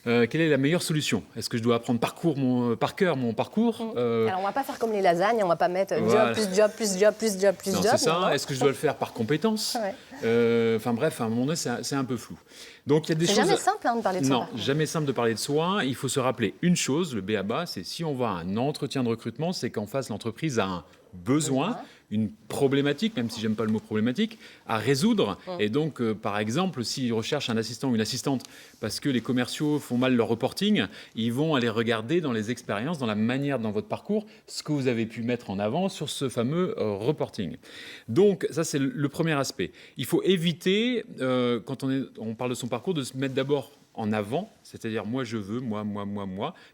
[SPEAKER 16] quelle est la meilleure solution? Est-ce que je dois apprendre par cœur mon parcours
[SPEAKER 1] Alors on ne va pas faire comme les lasagnes, on ne va pas mettre
[SPEAKER 16] voilà.
[SPEAKER 1] job, plus job, plus job, plus job, plus
[SPEAKER 16] non,
[SPEAKER 1] job.
[SPEAKER 16] C'est ça, est-ce que je dois le faire par compétence? Enfin bref, à un moment donné, c'est un peu flou. Donc il y a des choses...
[SPEAKER 1] jamais simple de parler de soi.
[SPEAKER 16] Non, jamais simple de parler de soi. Il faut se rappeler une chose, le b.a.-ba, c'est si on va à un entretien de recrutement, c'est qu'en face, l'entreprise a un besoin, une problématique, même si j'aime pas le mot problématique, à résoudre. Et donc, par exemple, s'ils recherchent un assistant ou une assistante parce que les commerciaux font mal leur reporting, ils vont aller regarder dans les expériences, dans la manière, dans votre parcours, ce que vous avez pu mettre en avant sur ce fameux reporting. Donc, ça, c'est le premier aspect. Il faut éviter, quand on parle de son parcours, de se mettre d'abord en avant, c'est-à-dire moi je veux, moi,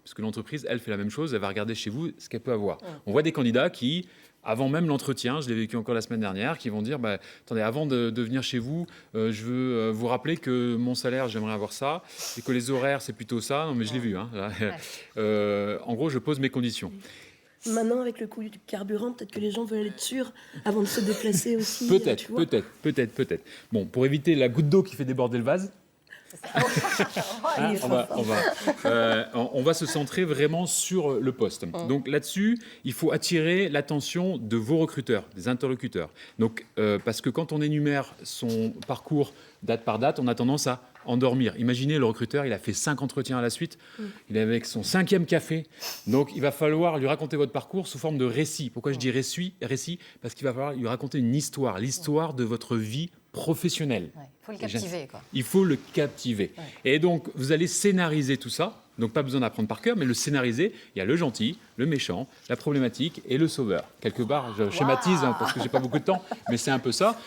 [SPEAKER 16] parce que l'entreprise, elle fait la même chose, elle va regarder chez vous ce qu'elle peut avoir. On voit des candidats qui, avant même l'entretien, je l'ai vécu encore la semaine dernière, qui vont dire, attendez, avant de venir chez vous, je veux vous rappeler que mon salaire, j'aimerais avoir ça, et que les horaires, c'est plutôt ça. Non mais je l'ai vu. En gros, je pose mes conditions.
[SPEAKER 2] Maintenant, avec le coût du carburant, peut-être que les gens veulent être sûrs avant de se déplacer aussi.
[SPEAKER 16] Peut-être. Bon, pour éviter la goutte d'eau qui fait déborder le vase, on va se centrer vraiment sur le poste. Donc là-dessus, il faut attirer l'attention de vos recruteurs, des interlocuteurs. Donc, parce que quand on énumère son parcours date par date, on a tendance à endormir. Imaginez le recruteur, il a fait 5 entretiens à la suite, il est avec son 5e café, donc il va falloir lui raconter votre parcours sous forme de récit. Pourquoi je dis récit? Parce qu'il va falloir lui raconter une histoire, l'histoire de votre vie professionnelle.
[SPEAKER 1] Il faut le captiver, quoi.
[SPEAKER 16] Il faut le captiver. Et donc, vous allez scénariser tout ça. Donc, pas besoin d'apprendre par cœur, mais le scénariser. Il y a le gentil, le méchant, la problématique et le sauveur. Quelque part, je schématise parce que j'ai pas beaucoup de temps, mais c'est un peu ça.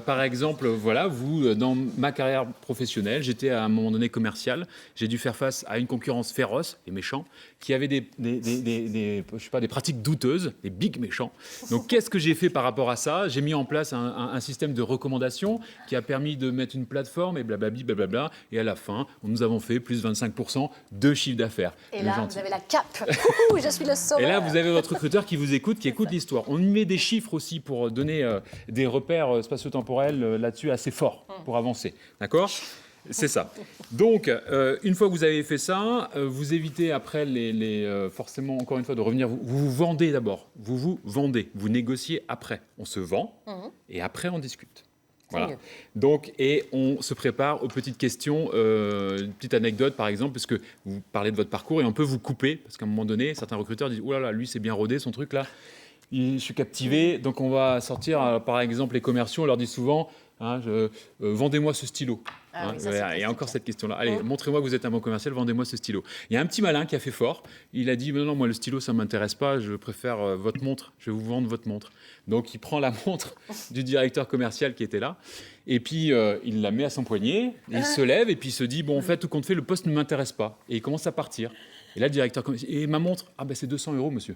[SPEAKER 16] Par exemple, voilà, dans ma carrière professionnelle, j'étais à un moment donné commercial. J'ai dû faire face à une concurrence féroce et méchant qui avait des pratiques douteuses, des big méchants. Donc, qu'est-ce que j'ai fait par rapport à ça? J'ai mis en place un système de recommandation qui a permis de mettre une plateforme et blablabla. Et à la fin, nous avons fait plus de 25% de chiffre d'affaires.
[SPEAKER 1] Et là, vous avez la cape. Je suis le sauveur.
[SPEAKER 16] Et là, vous avez votre recruteur qui vous écoute, qui écoute l'histoire. On y met des chiffres aussi pour donner des repères spatio-temporels là-dessus assez forts pour avancer. D'accord ? C'est ça. Donc, une fois que vous avez fait ça, vous évitez après forcément, encore une fois, de revenir. Vous vendez d'abord. Vous vendez. Vous négociez après. On se vend et après, on discute. Voilà. Donc, et on se prépare aux petites questions. Une petite anecdote, par exemple, puisque vous parlez de votre parcours et on peut vous couper, parce qu'à un moment donné, certains recruteurs disent « Oh là là, lui, c'est bien rodé, son truc là. Je suis captivé. » Donc, on va sortir, par exemple, les commerciaux, on leur dit souvent vendez-moi ce stylo. Il y a encore cette question-là. Allez, montrez-moi que vous êtes un bon commercial, vendez-moi ce stylo. Il y a un petit malin qui a fait fort. Il a dit non, moi le stylo, ça ne m'intéresse pas, je préfère votre montre, je vais vous vendre votre montre. Donc il prend la montre du directeur commercial qui était là, et puis il la met à son poignet, et il se lève, et puis il se dit bon, en fait, tout compte fait, le poste ne m'intéresse pas. Et il commence à partir. Et là, le directeur commercial, et ma montre, ah ben c'est 200 €, monsieur.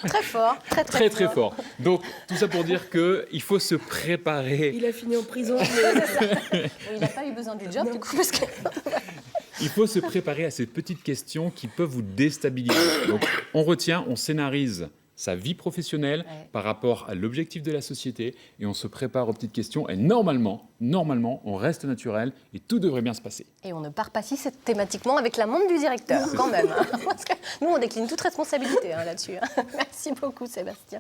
[SPEAKER 1] Très fort, très
[SPEAKER 16] fort. Donc, tout ça pour dire qu'il faut se préparer.
[SPEAKER 2] Il a fini en prison.
[SPEAKER 1] Il n'a pas eu besoin du job, du coup, parce que...
[SPEAKER 16] Il faut se préparer à ces petites questions qui peuvent vous déstabiliser. Donc, on retient, on scénarise sa vie professionnelle par rapport à l'objectif de la société et on se prépare aux petites questions. Et normalement, on reste naturel et tout devrait bien se passer.
[SPEAKER 1] Et on ne part pas si thématiquement avec la montre du directeur, quand même. Parce que nous, on décline toute responsabilité là-dessus. Merci beaucoup, Sébastien.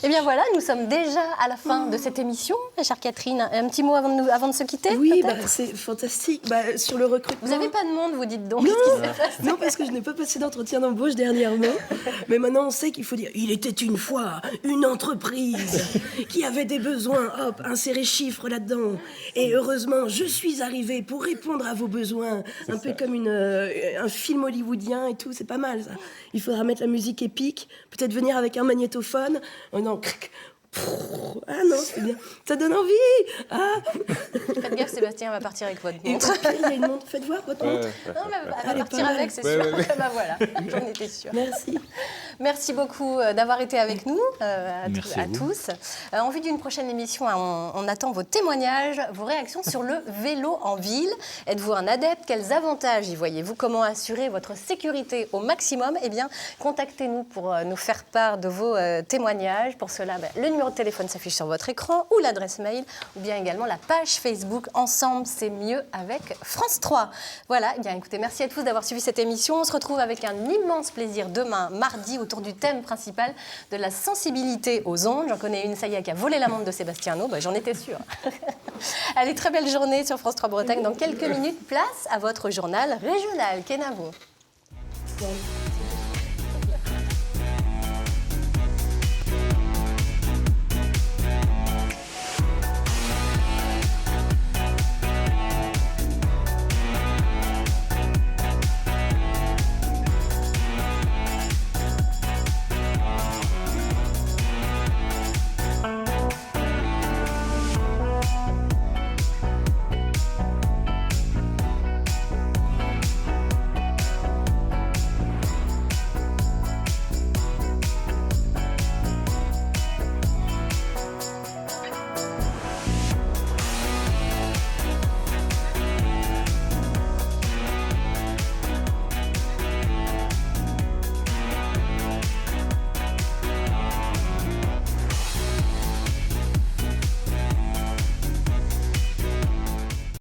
[SPEAKER 1] Et bien voilà, nous sommes déjà à la fin de cette émission. Ma chère Catherine, un petit mot avant de se quitter?
[SPEAKER 2] Oui, c'est fantastique. Sur le recrutement...
[SPEAKER 1] Vous n'avez pas de monde, vous dites donc.
[SPEAKER 2] Non, parce que je n'ai pas passé d'entretien d'embauche dernièrement. Mais maintenant, on sait qu'il faut dire... Il était une fois une entreprise qui avait des besoins. Hop, insérer chiffres là-dedans. Et heureusement, je suis arrivée pour répondre à vos besoins. Un peu comme un film hollywoodien et tout. C'est pas mal, ça. Il faudra mettre la musique épique. Peut-être venir avec un magnétophone. Oh non, ah non, c'est bien. Ça donne envie. Ah.
[SPEAKER 1] Faites gaffe, Sébastien va partir avec votre montre.
[SPEAKER 2] Il y a une montre. Faites voir votre montre.
[SPEAKER 1] Non, mais elle va partir avec, c'est sûr. Bah voilà, j'en étais sûre.
[SPEAKER 2] Merci.
[SPEAKER 1] Merci beaucoup d'avoir été avec nous, à tous. En vue d'une prochaine émission, on attend vos témoignages, vos réactions sur le vélo en ville. Êtes-vous un adepte? Quels avantages y voyez-vous? Comment assurer votre sécurité au maximum? Eh bien, contactez-nous pour nous faire part de vos témoignages. Pour cela, le numéro de téléphone s'affiche sur votre écran ou l'adresse mail ou bien également la page Facebook Ensemble, c'est mieux avec France 3. Voilà, eh bien écoutez, merci à tous d'avoir suivi cette émission. On se retrouve avec un immense plaisir demain, mardi, autour du thème principal de la sensibilité aux ondes. J'en connais une, ça y est, qui a volé la montre de Sébastien No, j'en étais sûre. Allez, très belle journée sur France 3 Bretagne. Dans quelques minutes, place à votre journal régional. Kenavo.